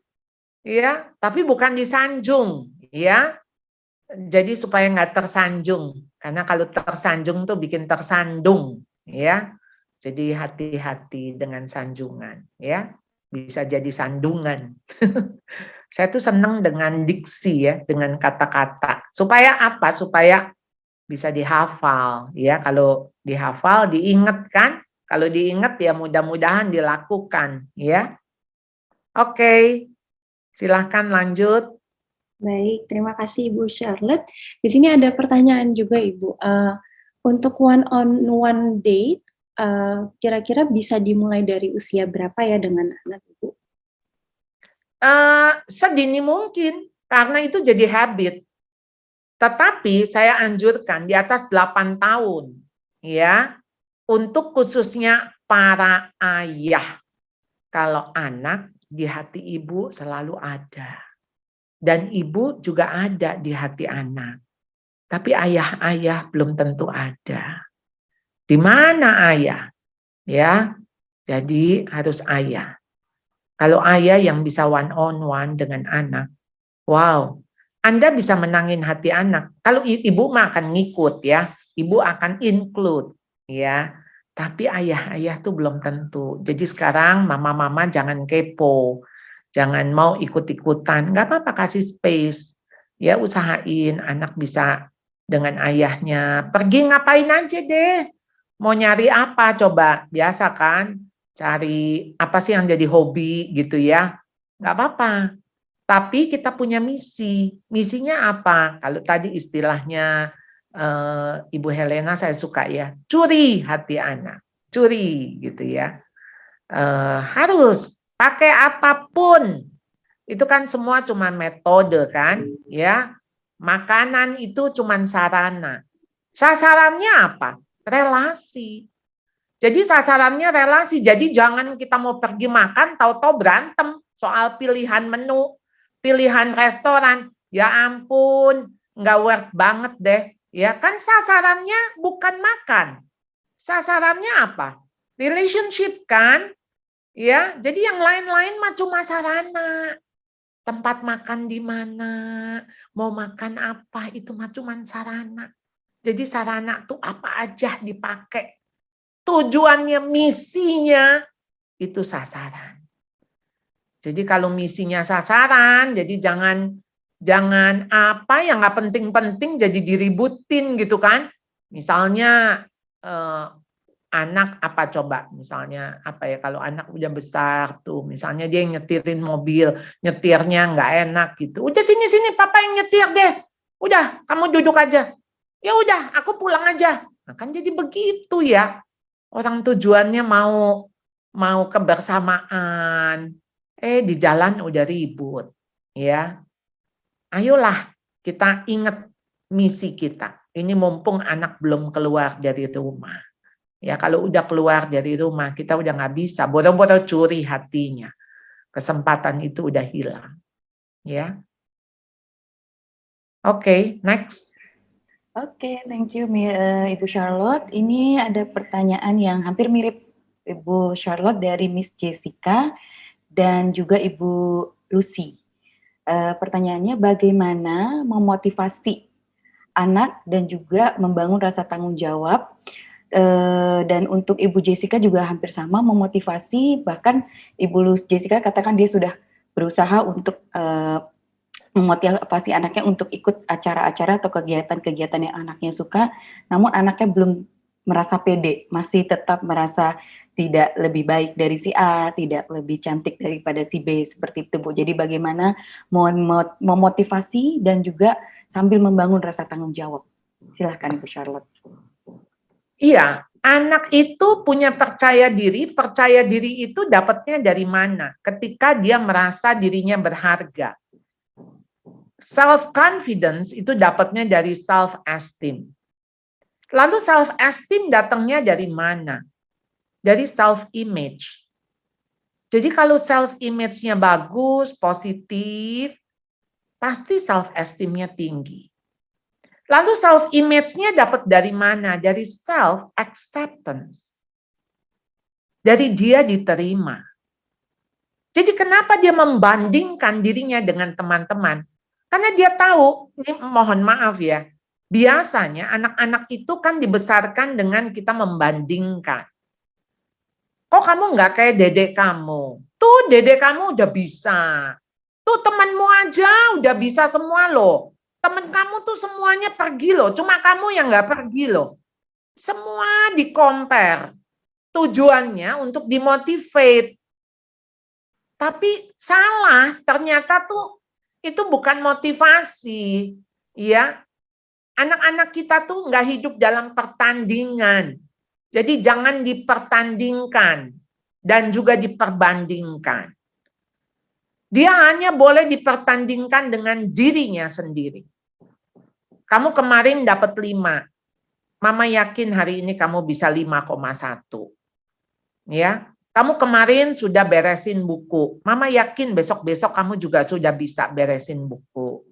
Ya, tapi bukan disanjung, ya. Jadi supaya nggak tersanjung, karena kalau tersanjung tuh bikin tersandung, ya. Jadi hati-hati dengan sanjungan, ya. Bisa jadi sandungan. Saya tuh seneng dengan diksi ya, dengan kata-kata. Supaya apa? Supaya bisa dihafal, ya. Kalau dihafal, diingat kan? Kalau diingat ya mudah-mudahan dilakukan, ya. Oke, silahkan lanjut. Baik, terima kasih Ibu Charlotte. Di sini ada pertanyaan juga Ibu. Untuk one-on-one date, kira-kira bisa dimulai dari usia berapa ya dengan anak Ibu? Sedini mungkin, karena itu jadi habit. Tetapi saya anjurkan di atas 8 tahun. ya, untuk khususnya para ayah. Kalau anak di hati ibu selalu ada. Dan ibu juga ada di hati anak. Tapi ayah-ayah belum tentu ada. Di mana ayah? Ya, jadi harus ayah. Kalau ayah yang bisa one on one dengan anak, wow, Anda bisa menangin hati anak. Kalau ibu mah akan ngikut ya, ibu akan include ya. Tapi ayah-ayah tuh belum tentu. Jadi sekarang mama-mama jangan kepo, jangan mau ikut-ikutan. Nggak apa-apa, kasih space. Ya usahain anak bisa dengan ayahnya. Pergi ngapain aja deh. Mau nyari apa coba? Biasa kan? Cari apa sih yang jadi hobi gitu ya. Nggak apa-apa. Tapi kita punya misi. Misinya apa? Kalau tadi istilahnya Ibu Helena saya suka ya, curi hati anak, curi gitu ya. Harus pakai apapun. Itu kan semua cuma metode kan, ya. Makanan itu cuma sarana. Sasarannya apa? Relasi. Jadi sasarannya relasi. Jadi jangan kita mau pergi makan tahu-tahu berantem soal pilihan menu, pilihan restoran. Ya ampun, nggak worth banget deh. Ya kan sasarannya bukan makan. Sasarannya apa? Relationship kan? Ya, jadi yang lain-lain mah cuma sarana. Tempat makan di mana, mau makan apa, itu mah cuma sarana. Jadi sarana tuh apa aja dipakai. Tujuannya, misinya itu sasaran. Jadi kalau misinya sasaran, jadi jangan apa yang nggak penting-penting jadi diributin gitu kan. Misalnya anak apa coba, misalnya apa ya, kalau anak udah besar tuh, misalnya dia yang nyetirin mobil, nyetirnya nggak enak gitu. Udah sini papa yang nyetir deh. Udah kamu duduk aja. Ya udah aku pulang aja. Nah, kan jadi begitu ya. Orang tujuannya mau kebersamaan. Di jalan udah ribut. Ya. Ayolah kita ingat misi kita. Ini mumpung anak belum keluar dari rumah. Ya kalau udah keluar dari rumah kita udah nggak bisa. Boro-boro curi hatinya. Kesempatan itu udah hilang. Ya. Oke, next. Oke, thank you Ibu Charlotte. Ini ada pertanyaan yang hampir mirip Ibu Charlotte dari Miss Jessica dan juga Ibu Lucy. Pertanyaannya, bagaimana memotivasi anak dan juga membangun rasa tanggung jawab, dan untuk Ibu Jessica juga hampir sama, memotivasi, bahkan Ibu Jessica katakan dia sudah berusaha untuk memotivasi anaknya untuk ikut acara-acara atau kegiatan-kegiatan yang anaknya suka, namun anaknya belum merasa pede, masih tetap merasa tidak lebih baik dari si A, tidak lebih cantik daripada si B, seperti itu Bu. Jadi bagaimana memotivasi dan juga sambil membangun rasa tanggung jawab. Silahkan Ibu Charlotte. Iya, anak itu punya percaya diri itu dapatnya dari mana? Ketika dia merasa dirinya berharga. Self-confidence itu dapatnya dari self-esteem. Lalu self-esteem datangnya dari mana? Dari self-image. Jadi kalau self-image-nya bagus, positif, pasti self-esteem-nya tinggi. Lalu self-image-nya dapat dari mana? Dari self-acceptance. Dari dia diterima. Jadi kenapa dia membandingkan dirinya dengan teman-teman? Karena dia tahu, ini mohon maaf ya, biasanya anak-anak itu kan dibesarkan dengan kita membandingkan. Kok kamu nggak kayak dedek kamu? Tuh dedek kamu udah bisa. Tuh temanmu aja udah bisa semua loh. Temen kamu tuh semuanya pergi loh. Cuma kamu yang nggak pergi loh. Semua di-compare. Tujuannya untuk dimotivate. Tapi salah. Ternyata tuh itu bukan motivasi. Ya. Anak-anak kita tuh nggak hidup dalam pertandingan. Jadi jangan dipertandingkan dan juga diperbandingkan. Dia hanya boleh dipertandingkan dengan dirinya sendiri. Kamu kemarin dapat 5. Mama yakin hari ini kamu bisa 5,1. Ya, kamu kemarin sudah beresin buku. Mama yakin besok-besok kamu juga sudah bisa beresin buku.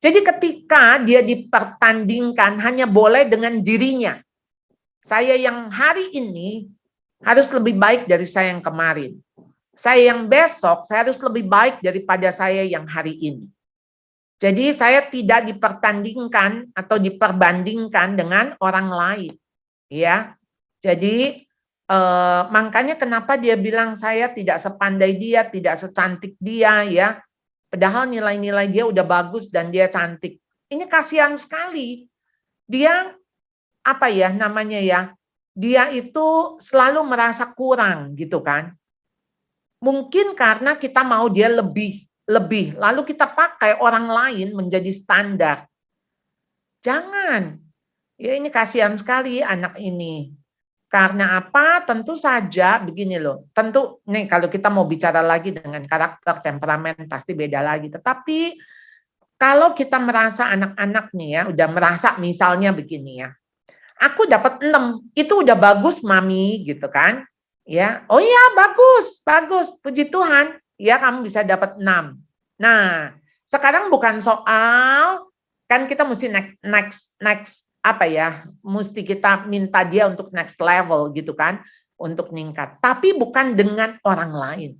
Jadi ketika dia dipertandingkan hanya boleh dengan dirinya. Saya yang hari ini harus lebih baik dari saya yang kemarin. Saya yang besok, saya harus lebih baik daripada saya yang hari ini. Jadi saya tidak dipertandingkan atau diperbandingkan dengan orang lain. Ya, jadi makanya kenapa dia bilang saya tidak sepandai dia, tidak secantik dia, ya. Padahal nilai-nilai dia udah bagus dan dia cantik. Ini kasihan sekali. Dia apa ya namanya ya? Dia itu selalu merasa kurang gitu kan. Mungkin karena kita mau dia lebih, lalu kita pakai orang lain menjadi standar. Jangan. Ya ini kasihan sekali anak ini. Karena apa? Tentu saja begini loh. Tentu nih kalau kita mau bicara lagi dengan karakter, temperamen pasti beda lagi. Tetapi kalau kita merasa anak-anak nih ya, udah merasa misalnya begini ya. Aku dapat 6, itu udah bagus mami gitu kan. Ya, oh iya bagus, puji Tuhan. Ya kamu bisa dapat 6. Nah, sekarang bukan soal kan kita mesti next apa ya, mesti kita minta dia untuk next level gitu kan, untuk meningkat. Tapi bukan dengan orang lain.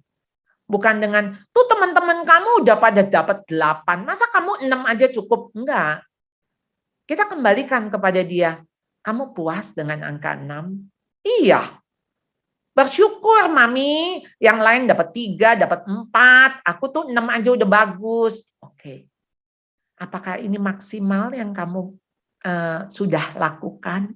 Bukan dengan, tuh teman-teman kamu udah pada dapat 8, masa kamu 6 aja cukup? Enggak. Kita kembalikan kepada dia, kamu puas dengan angka 6? Iya. Bersyukur mami, yang lain dapat 3, dapat 4, aku tuh 6 aja udah bagus. Oke. Apakah ini maksimal yang kamu sudah lakukan?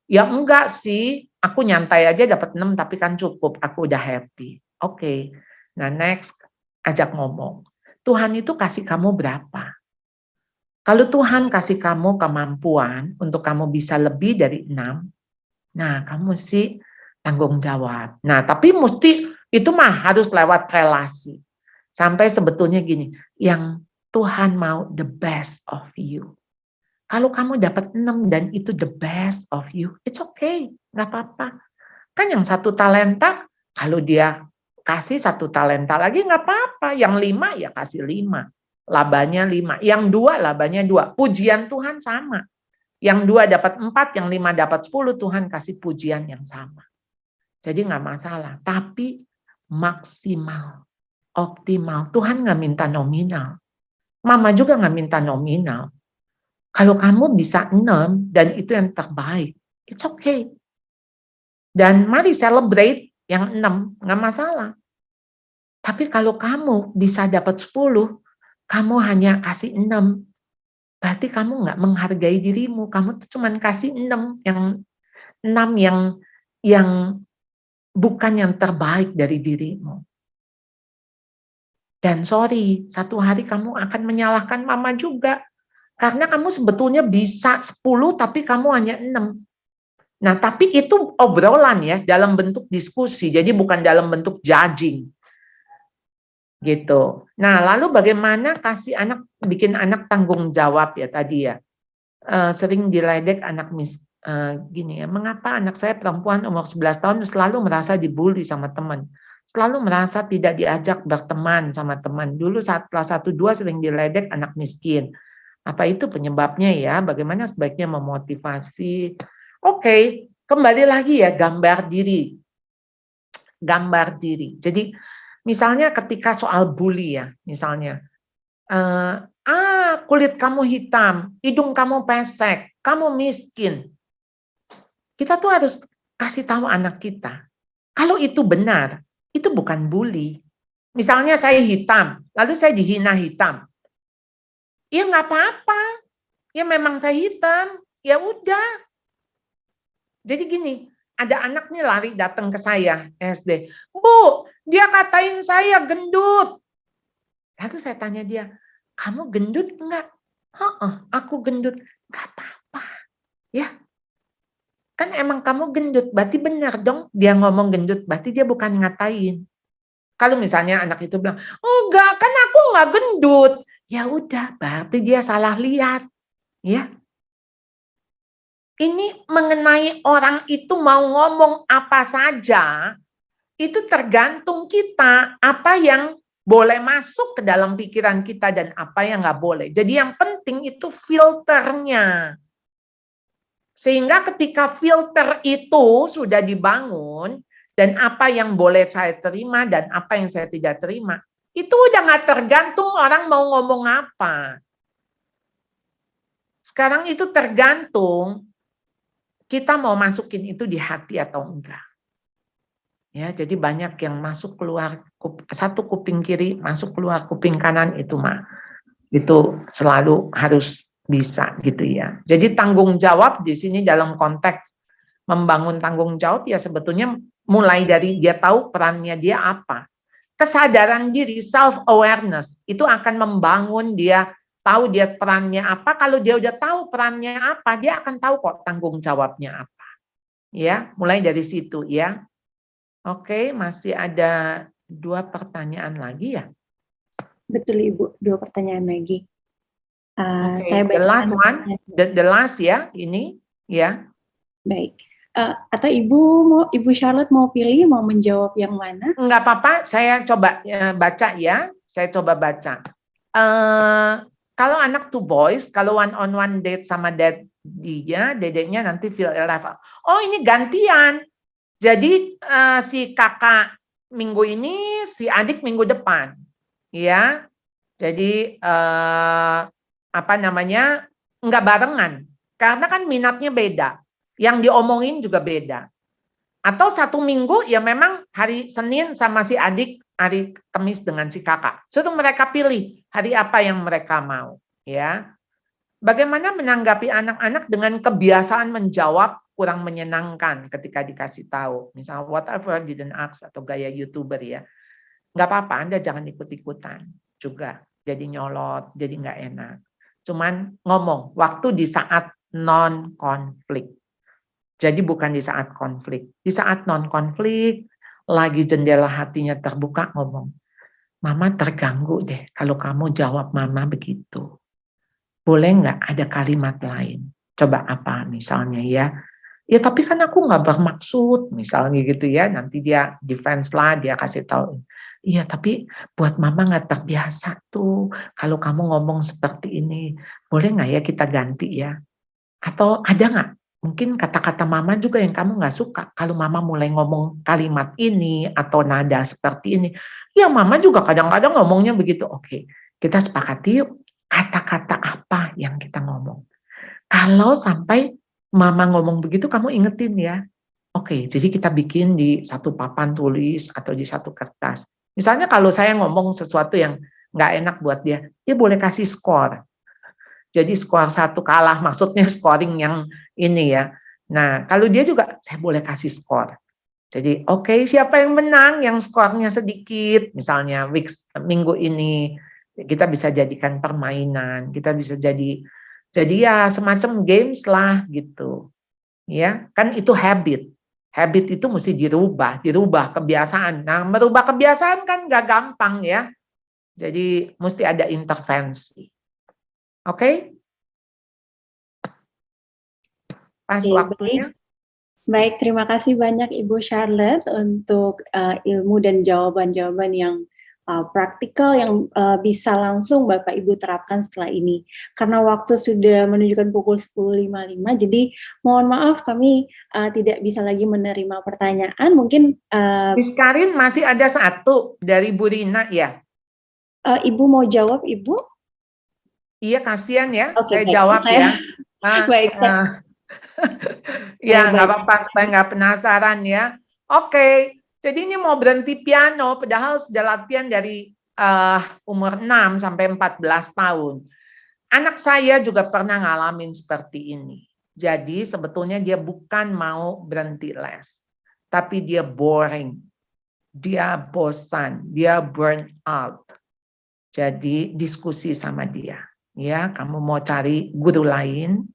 Ya enggak sih, aku nyantai aja dapat 6 tapi kan cukup, aku udah happy. Oke. Nah next, ajak ngomong. Tuhan itu kasih kamu berapa? Kalau Tuhan kasih kamu kemampuan untuk kamu bisa lebih dari 6, nah kamu mesti tanggung jawab. Nah tapi mesti, itu mah harus lewat relasi. Sampai sebetulnya gini, yang Tuhan mau the best of you. Kalau kamu dapat 6 dan itu the best of you, it's okay, nggak apa-apa. Kan yang 1 talenta, kalau dia kasih 1 talenta lagi nggak apa-apa. Yang 5 ya kasih 5, labanya 5. Yang 2 labanya 2. Pujian Tuhan sama. Yang 2 dapat 4, yang 5 dapat 10, Tuhan kasih pujian yang sama. Jadi nggak masalah. Tapi maksimal, optimal. Tuhan nggak minta nominal. Mama juga nggak minta nominal. Kalau kamu bisa 6 dan itu yang terbaik, it's okay. Dan mari celebrate yang 6, nggak masalah. Tapi kalau kamu bisa dapat 10, kamu hanya kasih 6, berarti kamu nggak menghargai dirimu. Kamu tuh cuma kasih 6 yang bukan yang terbaik dari dirimu. Dan sorry, satu hari kamu akan menyalahkan mama juga. Karena kamu sebetulnya bisa 10 tapi kamu hanya 6. Nah, tapi itu obrolan ya, dalam bentuk diskusi, jadi bukan dalam bentuk judging. Gitu. Nah, lalu bagaimana bikin anak tanggung jawab ya tadi ya. Sering diledek anak gini ya, mengapa anak saya perempuan umur 11 tahun selalu merasa dibully sama teman. Selalu merasa tidak diajak berteman sama teman. Dulu saat kelas 1-2 sering diledek anak miskin. Apa itu penyebabnya ya? Bagaimana sebaiknya memotivasi? Oke, kembali lagi ya, gambar diri. Gambar diri. Jadi misalnya ketika soal bully ya, misalnya, kulit kamu hitam, hidung kamu pesek, kamu miskin. Kita tuh harus kasih tahu anak kita. Kalau itu benar, itu bukan bully. Misalnya saya hitam, lalu saya dihina hitam. Ya nggak apa-apa. Ya memang saya hitam. Ya udah. Jadi gini, ada anak nih lari datang ke saya SD. Bu, dia katain saya gendut. Lalu saya tanya dia, kamu gendut enggak? Aku gendut. Nggak apa-apa. Ya. Kan emang kamu gendut, berarti benar dong dia ngomong gendut, berarti dia bukan ngatain. Kalau misalnya anak itu bilang, enggak, kan aku nggak gendut. Ya udah, berarti dia salah lihat, ya. ini mengenai orang itu mau ngomong apa saja, itu tergantung kita, apa yang boleh masuk ke dalam pikiran kita dan apa yang nggak boleh. Jadi yang penting itu filternya. Sehingga ketika filter itu sudah dibangun, dan apa yang boleh saya terima dan apa yang saya tidak terima, itu udah nggak tergantung orang mau ngomong apa. Sekarang itu tergantung kita mau masukin itu di hati atau enggak. Ya, jadi banyak yang masuk keluar satu kuping kiri, masuk keluar kuping kanan itu selalu harus bisa gitu ya. Jadi tanggung jawab di sini dalam konteks membangun tanggung jawab ya sebetulnya mulai dari dia tahu perannya dia apa. Kesadaran diri, self awareness itu akan membangun dia tahu dia perannya apa. Kalau dia udah tahu perannya apa, dia akan tahu kok tanggung jawabnya apa. Ya, mulai dari situ ya. Oke, masih ada 2 pertanyaan lagi ya? Betul Ibu, 2 pertanyaan lagi. Saya baca the last one, the last ya, ini ya. Baik. Atau Ibu Charlotte mau pilih, mau menjawab yang mana? Enggak apa-apa, saya coba baca ya. Saya coba baca. Kalau anak 2 boys, kalau one-on-one date sama dedeknya nanti feel alive. Oh ini gantian. Jadi si kakak minggu ini, si adik minggu depan, ya. Jadi nggak barengan, karena kan minatnya beda, yang diomongin juga beda. Atau 1 minggu ya memang hari Senin sama si adik, hari Kamis dengan si kakak. Suruh mereka pilih hari apa yang mereka mau, ya. Bagaimana menanggapi anak-anak dengan kebiasaan menjawab kurang menyenangkan ketika dikasih tahu, misal whatever didn't ask atau gaya YouTuber ya, nggak apa-apa, Anda jangan ikut-ikutan juga, jadi nyolot, jadi nggak enak. Cuman ngomong waktu di saat non-konflik. Jadi bukan di saat konflik, di saat non-konflik, lagi jendela hatinya terbuka ngomong, Mama terganggu deh kalau kamu jawab Mama begitu. Boleh nggak ada kalimat lain? Coba apa misalnya ya? Ya tapi kan aku nggak bermaksud, misalnya gitu ya. Nanti dia defense lah, dia kasih tahu. Iya tapi buat Mama nggak terbiasa tuh kalau kamu ngomong seperti ini. Boleh nggak ya kita ganti ya? Atau ada nggak mungkin kata-kata Mama juga yang kamu nggak suka kalau Mama mulai ngomong kalimat ini atau nada seperti ini? Ya Mama juga kadang-kadang ngomongnya begitu. Oke, kita sepakati yuk kata-kata apa yang kita ngomong. Kalau sampai Mama ngomong begitu, kamu ingetin ya. Oke, jadi kita bikin di satu papan tulis atau di satu kertas. Misalnya kalau saya ngomong sesuatu yang nggak enak buat dia boleh kasih skor. Jadi skor 1 kalah, maksudnya scoring yang ini ya. Nah, kalau dia juga, saya boleh kasih skor. Jadi, oke, siapa yang menang, yang skornya sedikit, misalnya minggu ini, kita bisa jadikan permainan, kita bisa jadi ya semacam games lah gitu. Ya, kan itu habit. Habit itu mesti dirubah kebiasaan. Nah, merubah kebiasaan kan nggak gampang ya. Jadi mesti ada intervensi. Oke? Pas waktunya. Baik, terima kasih banyak Ibu Charlotte untuk ilmu dan jawaban-jawaban yang praktikal yang bisa langsung Bapak Ibu terapkan setelah ini. Karena waktu sudah menunjukkan pukul 10.55, jadi mohon maaf kami tidak bisa lagi menerima pertanyaan. Mungkin Miss Karin masih ada 1 dari Bu Rina ya. Ibu mau jawab Ibu? Iya, kasihan ya. Okay, saya jawab ya. Baik. Ya nggak apa-apa supaya nggak penasaran ya. Oke. Jadi ini mau berhenti piano, padahal sudah latihan dari umur 6 sampai 14 tahun. Anak saya juga pernah ngalamin seperti ini. Jadi sebetulnya dia bukan mau berhenti les, tapi dia boring, dia bosan, dia burn out. Jadi diskusi sama dia, ya kamu mau cari guru lain,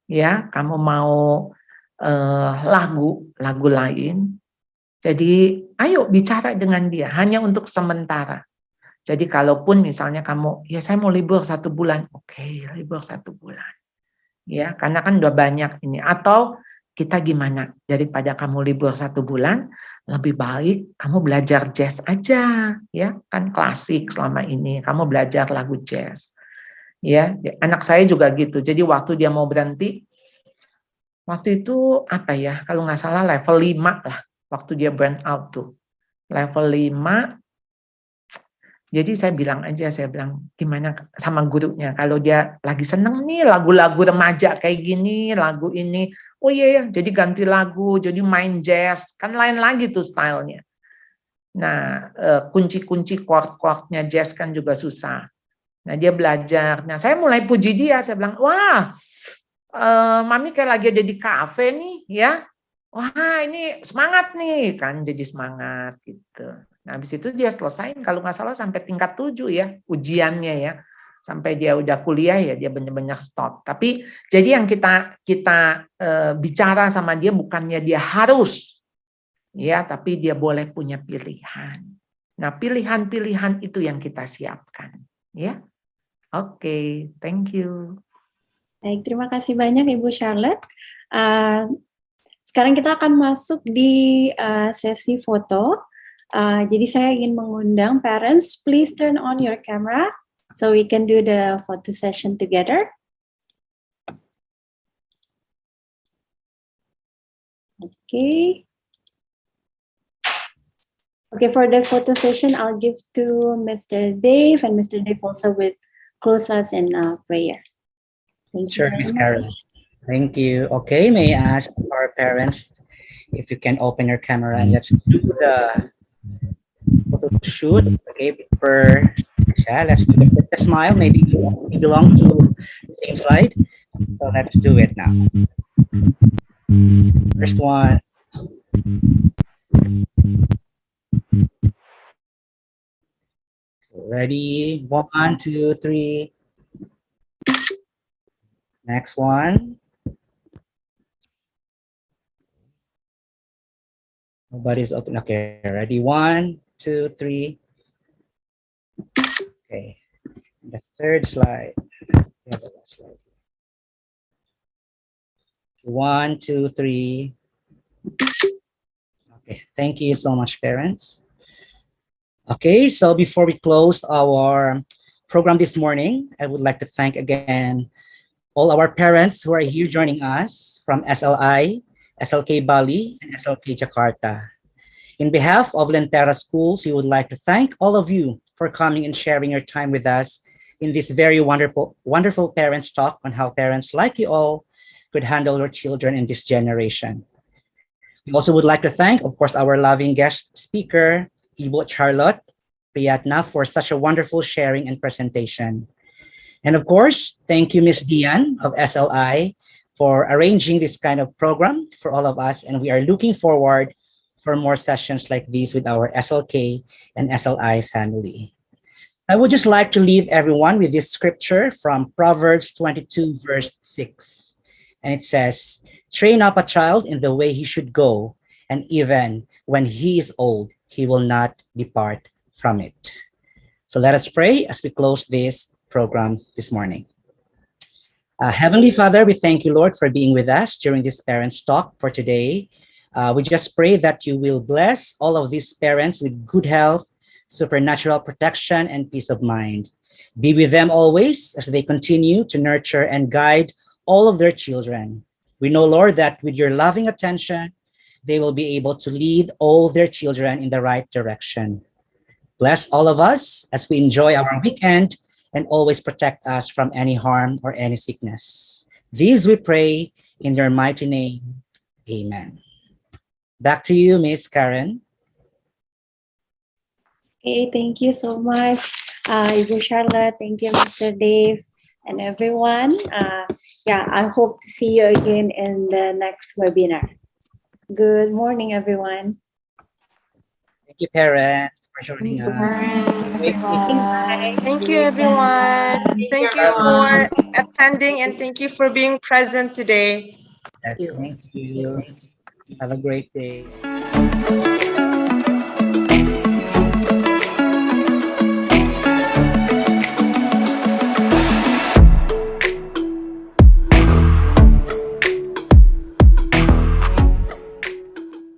ya kamu mau lagu lain. Jadi ayo bicara dengan dia, hanya untuk sementara. Jadi kalaupun misalnya kamu, ya saya mau libur 1 bulan, oke libur 1 bulan. ya, karena kan udah banyak ini. Atau kita gimana, daripada kamu libur 1 bulan, lebih baik kamu belajar jazz aja, ya kan klasik selama ini, kamu belajar lagu jazz. Ya, anak saya juga gitu. Jadi waktu dia mau berhenti, waktu itu apa ya, kalau nggak salah level 5 lah, waktu dia burn out tuh. Level 5, jadi saya bilang, gimana sama gurunya, kalau dia lagi seneng nih lagu-lagu remaja kayak gini, lagu ini, oh iya ya, jadi ganti lagu, jadi main jazz, kan lain lagi tuh stylenya. Nah, kunci-kunci chord-chordnya jazz kan juga susah. Nah, dia belajar. Nah, saya mulai puji dia. Saya bilang, wah, Mami kayak lagi ada di kafe nih, ya. Wah, ini semangat nih, kan jadi semangat gitu. Nah, habis itu dia selesain, kalau nggak salah sampai tingkat 7 ya, ujiannya ya. Sampai dia udah kuliah ya, dia benar-benar stop. Tapi jadi yang kita bicara sama dia bukannya dia harus, ya, tapi dia boleh punya pilihan. Nah, pilihan-pilihan itu yang kita siapkan, ya. Oke, thank you. Baik, terima kasih banyak Ibu Charlotte. Sekarang kita akan masuk di sesi foto. Jadi saya ingin mengundang parents, please turn on your camera so we can do the photo session together. Okay. Okay, for the photo session, I'll give to Mr. Dave, and Mr. Dave also will close us in prayer. Thank you. Sure, Ms. Carol. Thank you. Okay, may I ask our parents if you can open your camera and let's do the photo shoot. Okay, let's do the smile. Maybe you belong to the same slide. So let's do it now. First one. Ready? 1, 2, 3. Next one. Nobody's open. Okay, ready? 1, 2, 3. Okay. The third slide. Yeah, the last slide. 1, 2, 3. Okay, thank you so much, parents. Okay, so before we close our program this morning, I would like to thank again all our parents who are here joining us from SLI, SLK Bali, and SLK Jakarta. In behalf of Lentera Schools, we would like to thank all of you for coming and sharing your time with us in this very wonderful parents talk on how parents like you all could handle your children in this generation. We also would like to thank, of course, our loving guest speaker, Ibu Charlotte Priyatna, for such a wonderful sharing and presentation. And of course, thank you, Ms. Dian of SLI, for arranging this kind of program for all of us. And we are looking forward for more sessions like these with our SLK and SLI family. I would just like to leave everyone with this scripture from Proverbs 22, verse 6. And it says, train up a child in the way he should go, and even when he is old, he will not depart from it. So let us pray as we close this program this morning. Heavenly Father, we thank you, Lord, for being with us during this parents' talk for today. We just pray that you will bless all of these parents with good health, supernatural protection, and peace of mind. Be with them always as they continue to nurture and guide all of their children. We know, Lord, that with your loving attention, they will be able to lead all their children in the right direction. Bless all of us as we enjoy our weekend, and always protect us from any harm or any sickness. These we pray in your mighty name. Amen. Back to you, Miss Karen. Okay, thank you so much, Ibu Charlotte. Thank you, Mr. Dave, and everyone. I hope to see you again in the next webinar. Good morning, everyone. Thank you, parents, for joining us. Thank you, everyone. Thank you for attending, and thank you for being present today. Thank you. Have a great day.